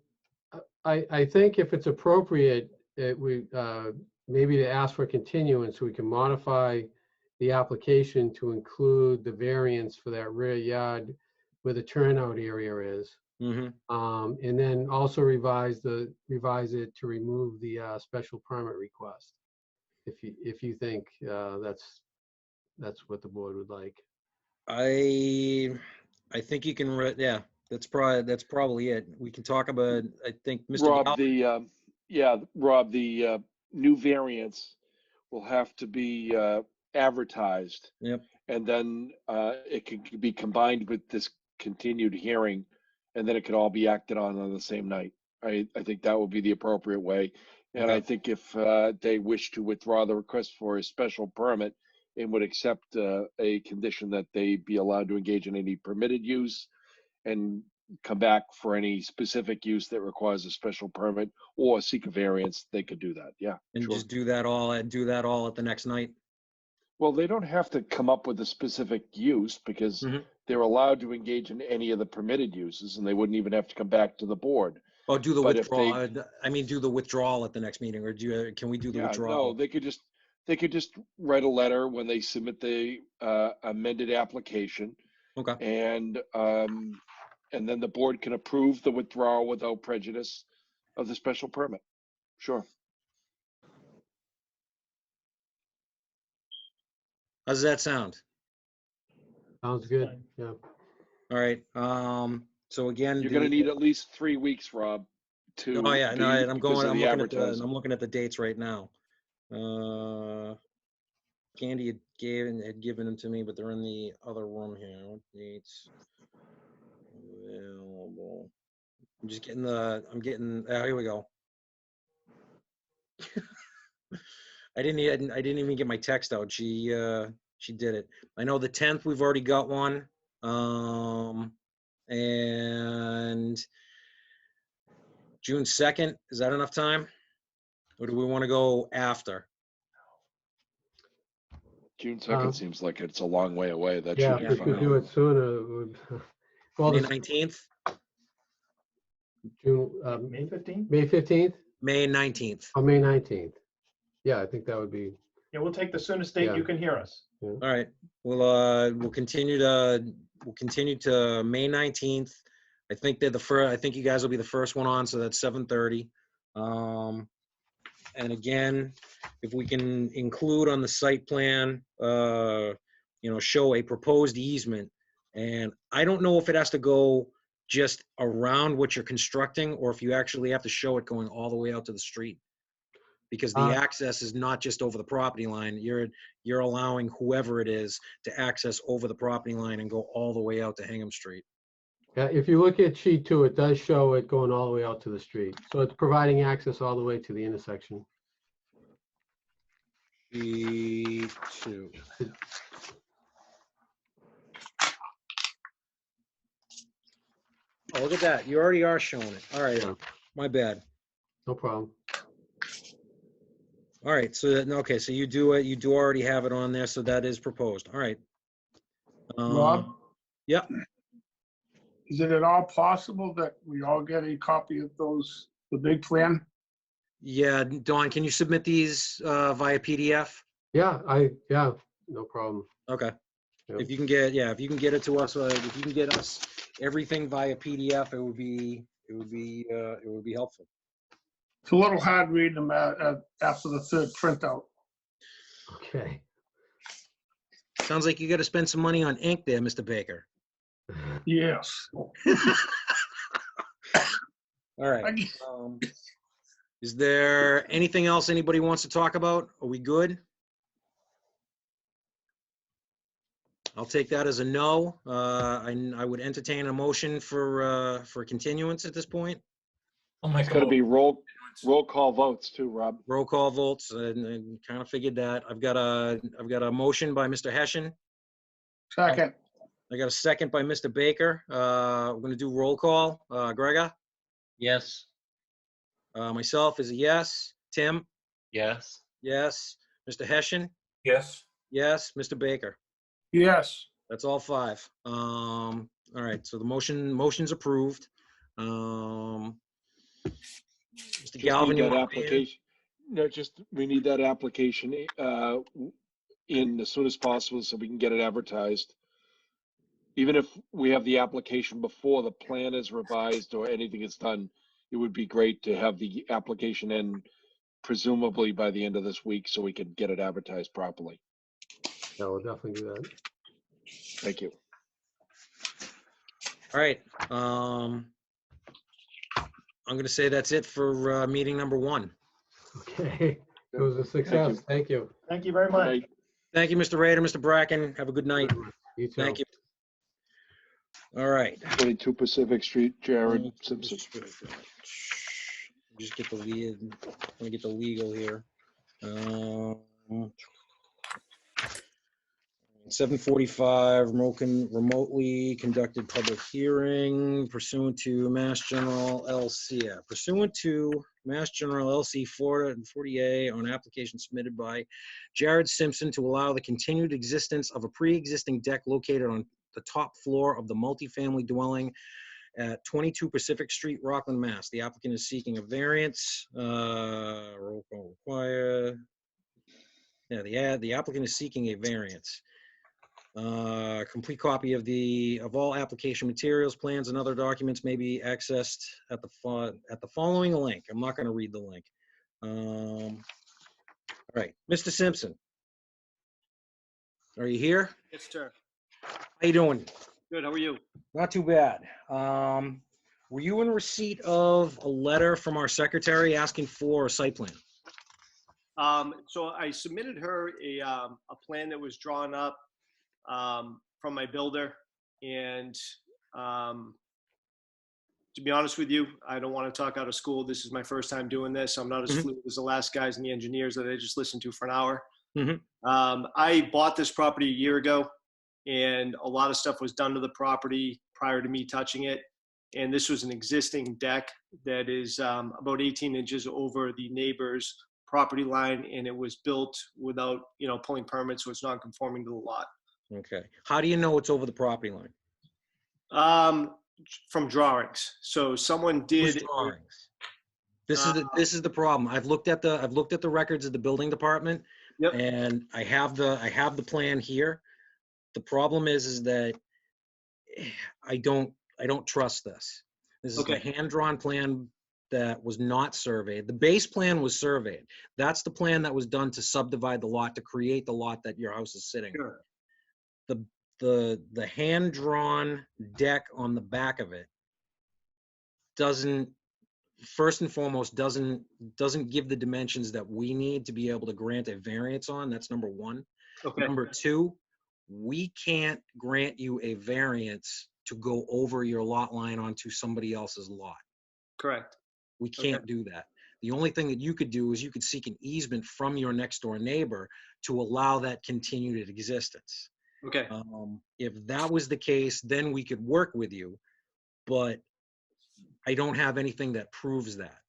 I think if it's appropriate, we maybe to ask for continuance so we can modify the application to include the variance for that rear yard where the turnout area is.
Mm-hmm.
And then also revise it to remove the special permit request. If you think that's what the board would like.
I think you can. Yeah, that's probably it. We can talk about. I think Mr.
Rob, Rob, the new variance will have to be advertised.
Yep.
And then it can be combined with this continued hearing, and then it could all be acted on the same night. I think that would be the appropriate way. And
Okay.
I think if they wish to withdraw the request for a special permit and would accept a condition that they be allowed to engage in any permitted use and come back for any specific use that requires a special permit or seek a variance, they could do that. Yeah.
And
sure.
just do that all at the next night.
Well, they don't have to come up with a specific use because they're allowed to engage in any of the permitted uses, and they wouldn't even have to come back to the board.
Oh, do the
But if
withdrawal. I mean, do the withdrawal at the next meeting, or can we do the withdrawal?
No, they could just write a letter when they submit the amended application.
Okay.
And then the board can approve the withdrawal without prejudice of the special permit. Sure.
How's that sound?
Sounds good, yeah.
All right. So again,
You're gonna need at least 3 weeks, Rob, to
oh yeah, no,
be,
I'm
because
going.
of
I'm
the
looking at
advertising.
I'm looking at the dates right now. Candy had given them to me, but they're in the other room here. What dates available? I'm just getting I'm getting. Here we go. I didn't even get my text out. She did it. I know the 10th we've already got one. And June 2nd, is that enough time? Or do we want to go after?
June 2nd seems like it's a long way away. That
Yeah,
should
if
be
we could
fine.
do it sooner, it would. Well,
May
this
19th?
June,
May 15th?
May 15th
May 19th.
or May 19th? Yeah, I think that would be,
Yeah, we'll take the soonest date
Yeah.
you can hear us.
All right. We'll continue to May 19th. I think they're the first. I think you guys will be the first one on, so that's 7:30. And again, if we can include on the site plan, show a proposed easement. And I don't know if it has to go just around what you're constructing, or if you actually have to show it going all the way out to the street. Because the access is not just over the property line. You're allowing whoever it is to access over the property line and go all the way out to Hingham Street.
yeah, if you look at sheet 2, it does show it going all the way out to the street. So it's providing access all the way to the intersection.
Sheet 2. Oh, look at that. You already are showing it. All right.
Yeah.
My bad.
No problem.
All right. So, okay. So you do it. You do already have it on there. So that is proposed. All right.
Rob?
Yep.
Is it at all possible that we all get a copy of the big plan?
Yeah. Dawn, can you submit these via PDF?
Yeah, no problem.
Okay.
Yep.
If you can get it to us, if you can get us everything via PDF, it would be helpful.
It's a little hard reading them after the third printout.
Okay.
Sounds like you got to spend some money on ink there, Mr. Baker.
Yes.
All right. Is there anything else anybody wants to talk about? Are we good? I'll take that as a no. I would entertain a motion for continuance at this point.
I'll make
It's
a
gonna be
motion.
roll call votes too, Rob.
Roll call votes, and kind of figured that. I've got a motion by Mr. Hessian.
Second.
I got a second by Mr. Baker. We're going to do roll call. Gregor?
Yes.
Myself is a yes. Tim?
Yes.
Yes. Mr. Hessian?
Yes.
Yes. Mr. Baker?
Yes.
That's all 5. All right, so the motion's approved. Mr.
Just
Galvin,
need
you
that
want to weigh in?
application. No, we need that application in as soon as possible so we can get it advertised. Even if we have the application before the plan is revised or anything is done, it would be great to have the application in presumably by the end of this week so we can get it advertised properly.
Yeah, we'll definitely do that.
Thank you.
All right. I'm going to say that's it for meeting number 1.
Okay, it was a success. Thank you.
Thank you very
Good
much.
night.
Thank you, Mr. Rader, Mr. Bracken. Have a good night.
You too.
Thank you. All right.
22 Pacific Street, Jared Simpson.
Just get the lead. I'm gonna get the legal here. 7:45 remotely conducted public hearing pursuant to Mass General LC. Pursuant to Mass General LC 40A on application submitted by Jared Simpson to allow the continued existence of a pre-existing deck located on the top floor of the multifamily dwelling at 22 Pacific Street, Rockland, Mass. The applicant is seeking a variance. Roll call required. Yeah, the applicant is seeking a variance. Complete copy of all application materials, plans, and other documents may be accessed at the following link. I'm not going to read the link. All right, Mr. Simpson. Are you here?
Yes, sir.
How you doing?
Good, how are you?
Not too bad. Were you in receipt of a letter from our secretary asking for a site plan?
So I submitted her a plan that was drawn up from my builder. And to be honest with you, I don't want to talk out of school. This is my first time doing this. I'm not as
Mhm.
fluent as the last guys and the engineers that I just listened to for an hour.
Mhm.
I bought this property a year ago, and a lot of stuff was done to the property prior to me touching it. And this was an existing deck that is about 18 inches over the neighbor's property line, and it was built without, pulling permits, so it's not conforming to the lot.
Okay. How do you know it's over the property line?
From drawings. So someone
Whose
did.
drawings? This is the problem. I've looked at the records of the building department,
Yep.
and I have the plan here. The problem is that I don't trust this. This is
Okay.
a hand-drawn plan that was not surveyed. The base plan was surveyed. That's the plan that was done to subdivide the lot, to create the lot that your house is sitting on.
Sure.
The hand-drawn deck on the back of it doesn't give the dimensions that we need to be able to grant a variance on. That's number one.
Okay.
Number two, we can't grant you a variance to go over your lot line onto somebody else's lot.
Correct.
We can't do that. The only thing that you could do is you could seek an easement from your next door neighbor to allow that continued existence.
Okay.
If that was the case, then we could work with you, but I don't have anything that proves that.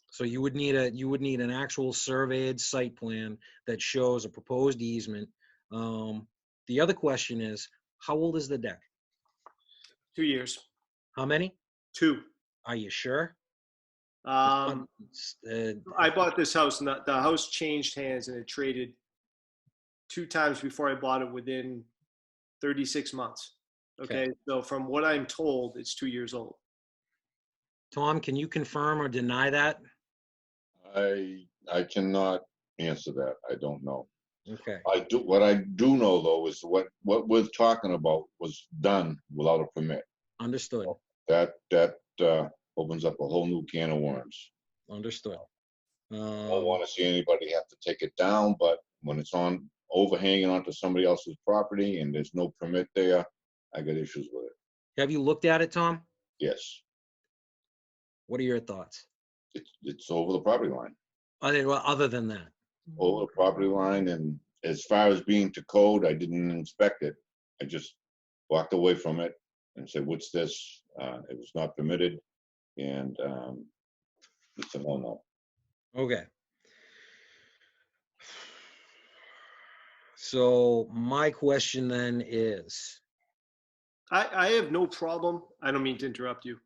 So you would need an actual surveyed site plan that shows a proposed easement. The other question is, how old is the deck?
2 years.
How many?
2.
Are you sure?
I bought this house, and the house changed hands, and it traded 2 times before I bought it within 36 months. Okay. So from what I'm told, it's 2 years old.
Tom, can you confirm or deny that?
I cannot answer that. I don't know.
Okay.
What I do know though is what we're talking about was done without a permit.
Understood.
That opens up a whole new can of worms.
Understood.
I don't want to see anybody have to take it down, but when it's overhanging onto somebody else's property and there's no permit there, I got issues with it.
Have you looked at it, Tom?
Yes.
What are your thoughts?
It's over the property line.
Other than that?
Over the property line, and as far as being to code, I didn't inspect it. I just walked away from it and said, what's this? It was not permitted, and it's a no-no.
Okay. So my question then is,
I have no problem. I don't mean to interrupt you.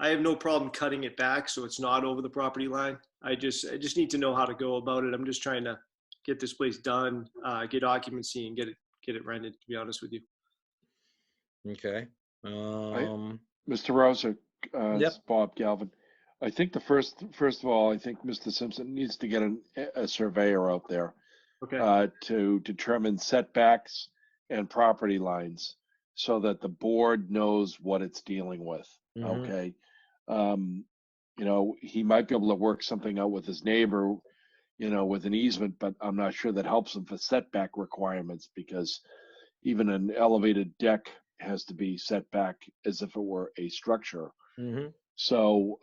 I have no problem cutting it back so it's not over the property line. I just need to know how to go about it. I'm just trying to get this place done, get occupancy, and get it rented, to be honest with you.
okay.
Mr. Rouser,
Yep.
it's Bob Galvin. I think first of all, I think Mr. Simpson needs to get a surveyor out there
Okay.
to determine setbacks and property lines so that the board knows what it's dealing with.
Mhm.
Okay. He might be able to work something out with his neighbor, with an easement, but I'm not sure that helps him for setback requirements, because even an elevated deck has to be set back as if it were a structure.
Mhm.
So,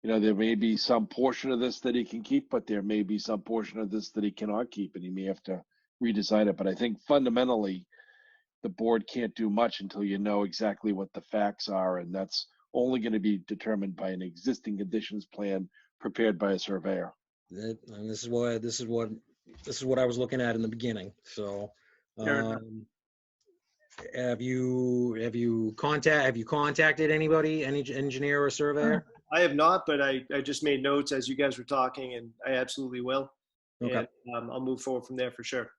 there may be some portion of this that he can keep, but there may be some portion of this that he cannot keep, and he may have to redesign it. But I think fundamentally, the board can't do much until you know exactly what the facts are, and that's only going to be determined by an existing conditions plan prepared by a surveyor.
And this is what I was looking at in the beginning. So, have you contacted anybody, any engineer or surveyor?
I have not, but I just made notes as you guys were talking, and I absolutely will.
Okay.
And I'll move forward from there for sure.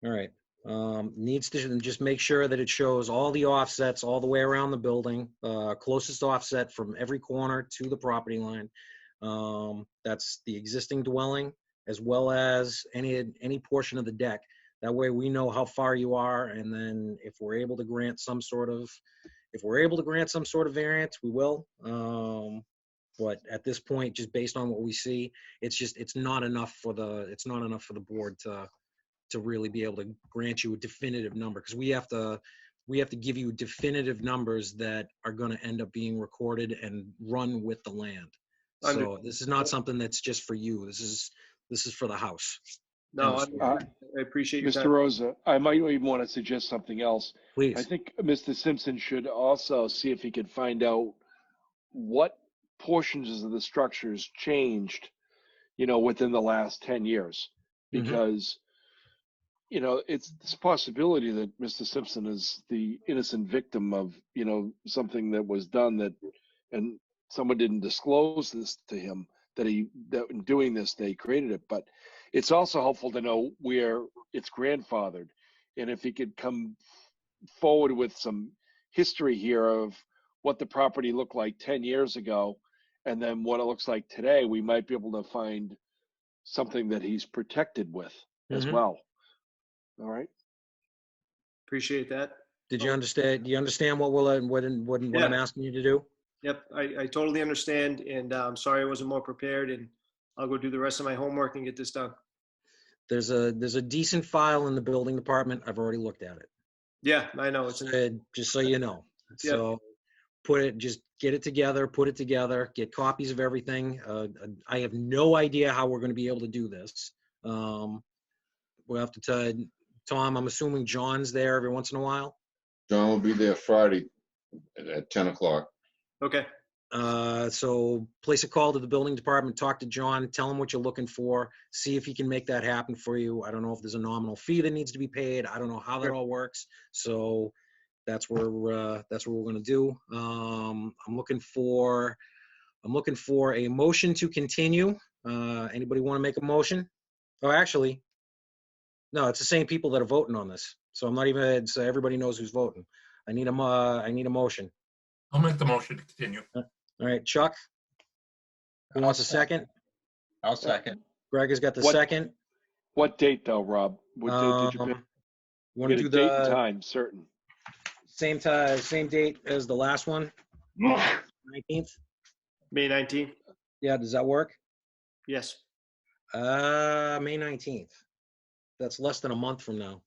All right. Needs to just make sure that it shows all the offsets all the way around the building, closest offset from every corner to the property line. That's the existing dwelling, as well as any portion of the deck That way we know how far you are, and then if we're able to grant some sort of variance, we will. But at this point, just based on what we see, it's not enough for the board to really be able to grant you a definitive number, because we have to give you definitive numbers that are going to end up being recorded and run with the land. So this is not something that's just for you. This is for the house.
No,
End of
I
story.
appreciate your
Mr.
time.
Rosa, I might even want to suggest something else.
Please.
I think Mr. Simpson should also see if he could find out what portions of the structures changed, within the last 10 years.
Mhm.
Because, it's this possibility that Mr. Simpson is the innocent victim of, something that was done and someone didn't disclose this to him, that in doing this, they created it. But it's also helpful to know where it's grandfathered. And if he could come forward with some history here of what the property looked like 10 years ago, and then what it looks like today, we might be able to find something that he's protected with as
Mhm.
well. All right.
Appreciate that.
Did you understand? Do you understand what I'm
Yeah.
asking you to do?
Yep, I totally understand, and I'm sorry I wasn't more prepared, and I'll go do the rest of my homework and get this done.
There's a decent file in the building department. I've already looked at it.
Yeah, I know.
Just so you know.
Yep.
So just get it together, put it together, get copies of everything. I have no idea how we're going to be able to do this. We'll have to tell Tom, I'm assuming John's there every once in a while.
John will be there Friday at 10 o'clock.
Okay,
So place a call to the building department, talk to John, tell him what you're looking for, see if he can make that happen for you. I don't know if there's a nominal fee that needs to be paid. I don't know how that all works. So that's what we're going to do. I'm looking for a motion to continue. Anybody want to make a motion? Oh, actually, no, it's the same people that are voting on this. So I'm not even, so everybody knows who's voting. I need a motion.
I'll make the motion to continue.
All right, Chuck? Who wants a second?
I'll second.
Greg has got the
What-
second.
What date though, Rob? What date did you pick?
Want to
Get
do
a date and
the
time certain.
same date as the last one? 19th?
May 19th.
Yeah, does that work?
Yes.
May 19th. That's less than a month from now.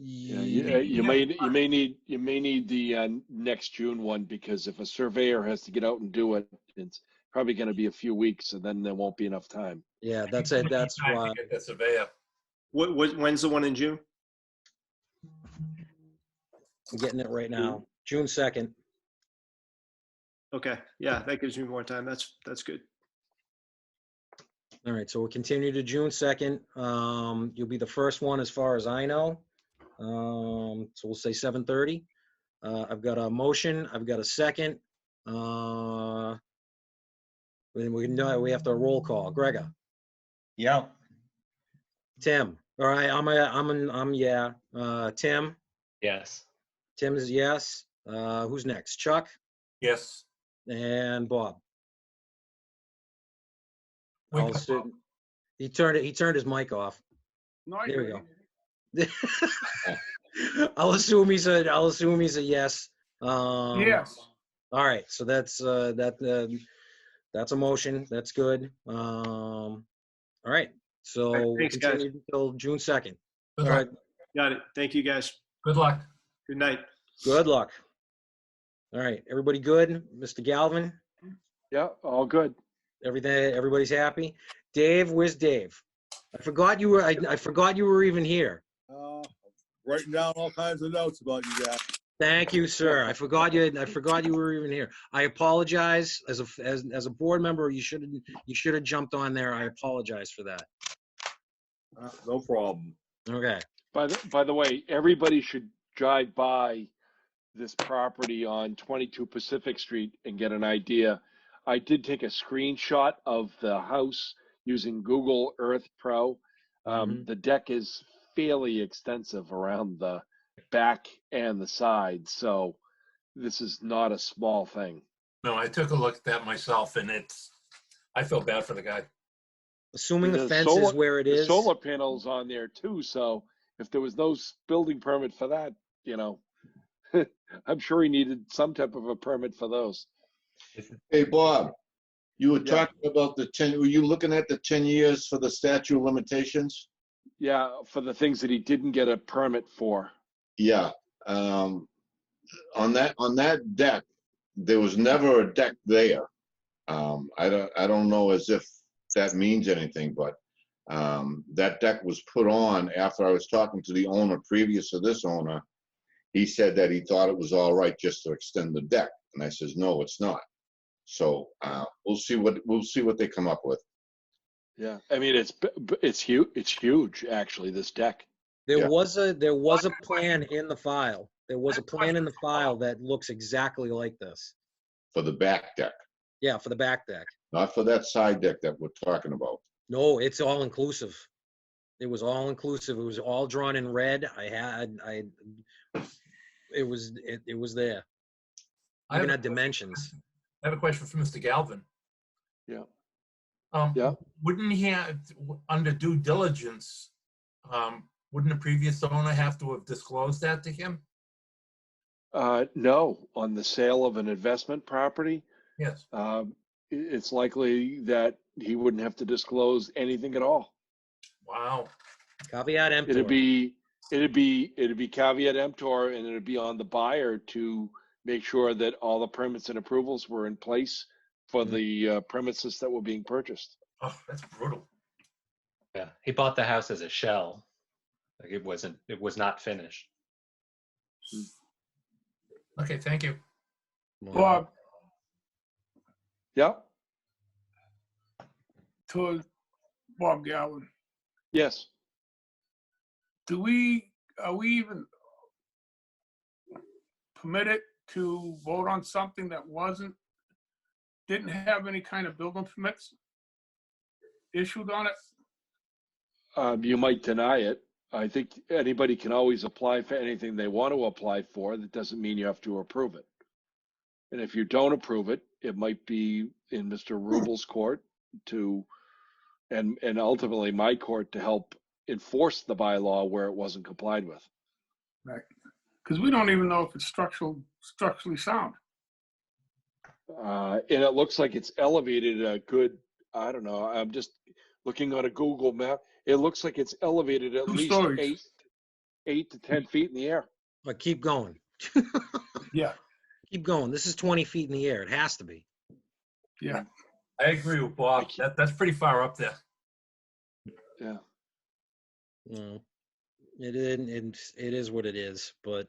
Yeah, you may need the next June one, because if a surveyor has to get out and do it, it's probably going to be a few weeks, and then there won't be enough time.
Yeah, that's it. That's
Time to
why.
get the surveyor.
When's the one in June?
I'm getting it right now. June 2nd.
Okay, yeah, that gives me more time. That's good.
All right, so we'll continue to June 2nd. You'll be the first one as far as I know. So we'll say 7:30. I've got a motion. I've got a second. Then we have to roll call. Gregor.
Yeah.
Tim. All right, I'm yeah. Tim.
Yes.
Tim is yes. Who's next? Chuck
Yes.
and Bob.
Wake
I'll
up,
sit-
Bob.
He turned his mic off.
No, I
There we
agree.
go. I'll assume he's a yes.
Yes.
All right, so that's a motion. That's good. All right, so we'll
Thanks, guys.
continue until June 2nd.
Good
All
luck.
right,
Got it. Thank you, guys.
Good luck.
Good night.
good luck. All right, everybody good? Mr. Galvin,
Yeah, all good.
everybody's happy. Dave, where's Dave? I forgot you were. I forgot you were even here.
Writing down all kinds of notes about you guys.
Thank you, sir. I forgot you were even here. I apologize. As a board member, you should have jumped on there. I apologize for that.
No problem.
Okay.
By the way, everybody should drive by this property on 22 Pacific Street and get an idea. I did take a screenshot of the house using Google Earth Pro. The deck is fairly extensive around the back and the side, so this is not a small thing.
No, I took a look at that myself, and I feel bad for the guy.
Assuming the
There's
fence is where it
the
is.
solar panels on there too, so if there was no building permit for that, you know, I'm sure he needed some type of a permit for those.
Hey, Bob, you were
Yeah.
talking about were you looking at the 10 years for the statute of limitations?
Yeah, for the things that he didn't get a permit for.
Yeah. On that deck, there was never a deck there. I don't know as if that means anything, but that deck was put on after I was talking to the owner previous to this owner. He said that he thought it was all right just to extend the deck, and I says no, it's not. So we'll see what they come up with.
Yeah, I mean it's huge. It's huge, actually. This deck.
There
Yeah.
was a plan in the file. There was a plan in the file that looks exactly like this.
For the back deck,
Yeah, for the back deck.
not for that side deck that we're talking about.
No, it's all inclusive. It was all inclusive. It was all drawn in red. It was there.
I
Even
have
had dimensions.
I have a question for Mr. Galvin.
Yeah.
Yeah. Wouldn't he have, under due diligence, wouldn't the previous owner have to have disclosed that to him?
No, on the sale of an investment property,
Yes.
it's likely that he wouldn't have to disclose anything at all.
Wow.
Caveat emptor.
It'd be caveat emptor, and it'd be on the buyer to make sure that all the permits and approvals were in place for the premises that were being purchased.
Oh, that's brutal.
Yeah, he bought the house as a shell. Like it was not finished.
Okay, thank you.
Bob,
Yeah.
to Bob Galvin,
Yes.
are we even permitted to vote on something that didn't have any kind of building permits issued on it?
You might deny it. I think anybody can always apply for anything they want to apply for. That doesn't mean you have to approve it. And if you don't approve it, it might be in Mr. Rubel's court and ultimately my court to help enforce the bylaw where it wasn't complied with.
Right. Because we don't even know if it's structurally sound.
And it looks like it's elevated a good, I don't know, I'm just looking on a Google map. It looks like it's elevated at
2
least
stories.
8 to 10 feet in the air.
But keep going.
Yeah,
Keep going. This is 20 feet in the air. It has to be.
yeah.
I agree with Bob. That's pretty far up there.
Yeah.
No, it is what it is. But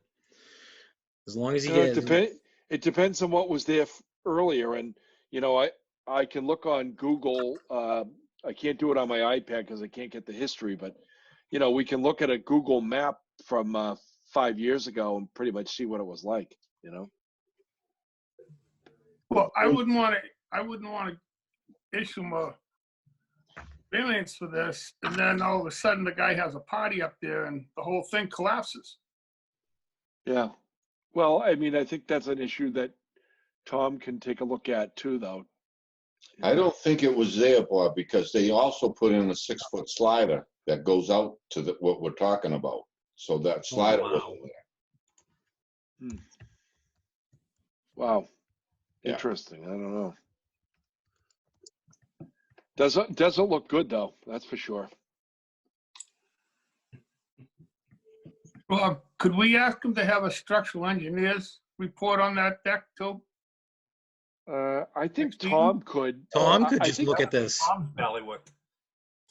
as long as he
It depends on what was there earlier. And, you know, I can look on Google. I can't do it on my iPad because I can't get the history. But, you know, we can look at a Google map from 5 years ago and pretty much see what it was like, you know?
Well, I wouldn't want to issue him a variance for this, and then all of a sudden the guy has a party up there and the whole thing collapses.
Yeah. Well, I mean, I think that's an issue that Tom can take a look at too, though.
I don't think it was there, Bob, because they also put in a 6-foot slider that goes out to what we're talking about. So that slider wasn't there.
Wow.
Yeah.
Interesting. I don't know. Doesn't look good though. That's for sure.
Well, could we ask him to have a structural engineer's report on that deck too?
I think
Next meeting?
Tom could.
Tom could
I
just
think
look at this.
Tom's ballywick.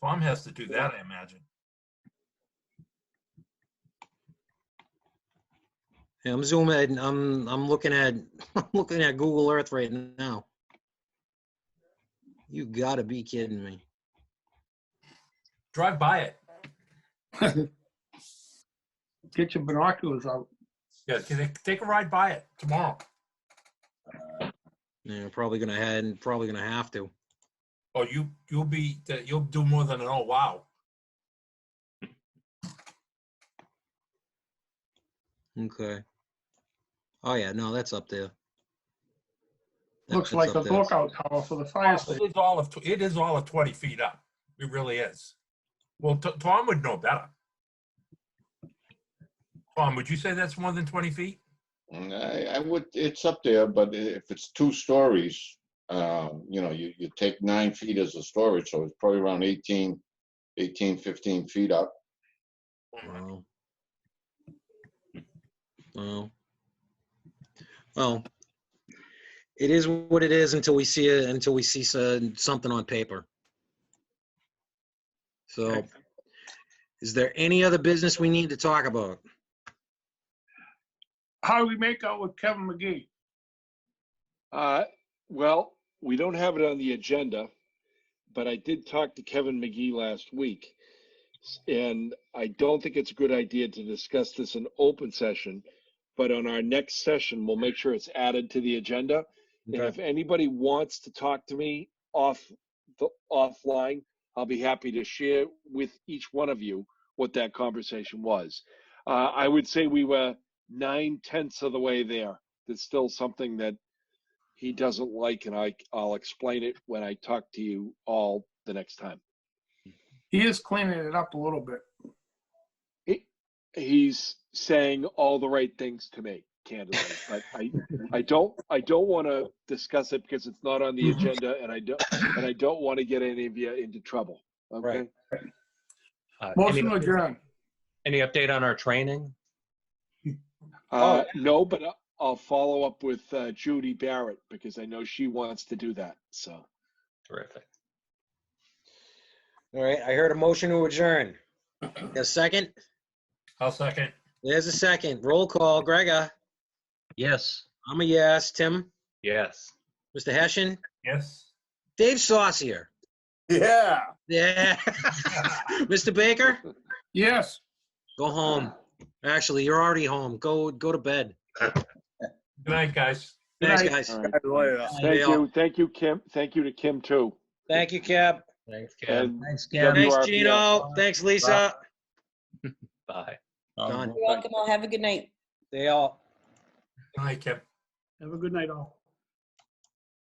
Tom has to do that, I imagine.
Yeah, I'm zooming. I'm looking at Google Earth right now. You gotta be kidding me.
Drive by it.
Get your binoculars out.
Yeah, take a ride by it tomorrow.
Yeah, probably gonna have to.
Oh, you'll do more than an oh wow.
Okay. Oh yeah, no, that's up there.
Looks
That's
like a
up there.
lookout tower for the fire station.
It is all of 20 feet up. It really is. Well, Tom would know better. Tom, would you say that's more than 20 feet?
I would, it's up there, but if it's 2 stories, you know, you take 9 feet as a storage, so it's probably around 18, 15 feet up.
Wow. Wow. Well, it is what it is until we see it, until we see something on paper. So, is there any other business we need to talk about?
How do we make out with Kevin McGee?
Well, we don't have it on the agenda, but I did talk to Kevin McGee last week. And I don't think it's a good idea to discuss this in open session, but on our next session, we'll make sure it's added to the agenda. And if anybody wants to talk to me offline, I'll be happy to share with each one of you what that conversation was. I would say we were 9/10 of the way there. There's still something that he doesn't like, and I'll explain it when I talk to you all the next time.
He is cleaning it up a little bit.
He's saying all the right things to me, candidly, but I don't want to discuss it because it's not on the agenda, and I don't want to get any of you into trouble. Okay.
Right.
Motion adjourned.
Any update on our training?
No, but I'll follow up with Judy Barrett because I know she wants to do that. So
Terrific.
All right, I heard a motion to adjourn. A second?
I'll second.
There's a second. Roll call. Gregor?
Yes.
I'm a yes. Tim?
Yes.
Mr. Hessian?
Yes.
Dave Saucier?
Yeah.
Yeah. Mr. Baker?
Yes.
Go home. Actually, you're already home. Go to bed.
Good night, guys.
Thanks,
night.
guys.
All right, later.
thank you, Kim. Thank you to Kim too.
Thank you, Keb.
Thanks, Ken.
And
Thanks, Kim.
Thanks,
WRPL.
Gino. Thanks, Lisa.
Bye.
Done.
You're welcome. I'll have a good night.
They all.
Good night, Kim.
Have a good night, all.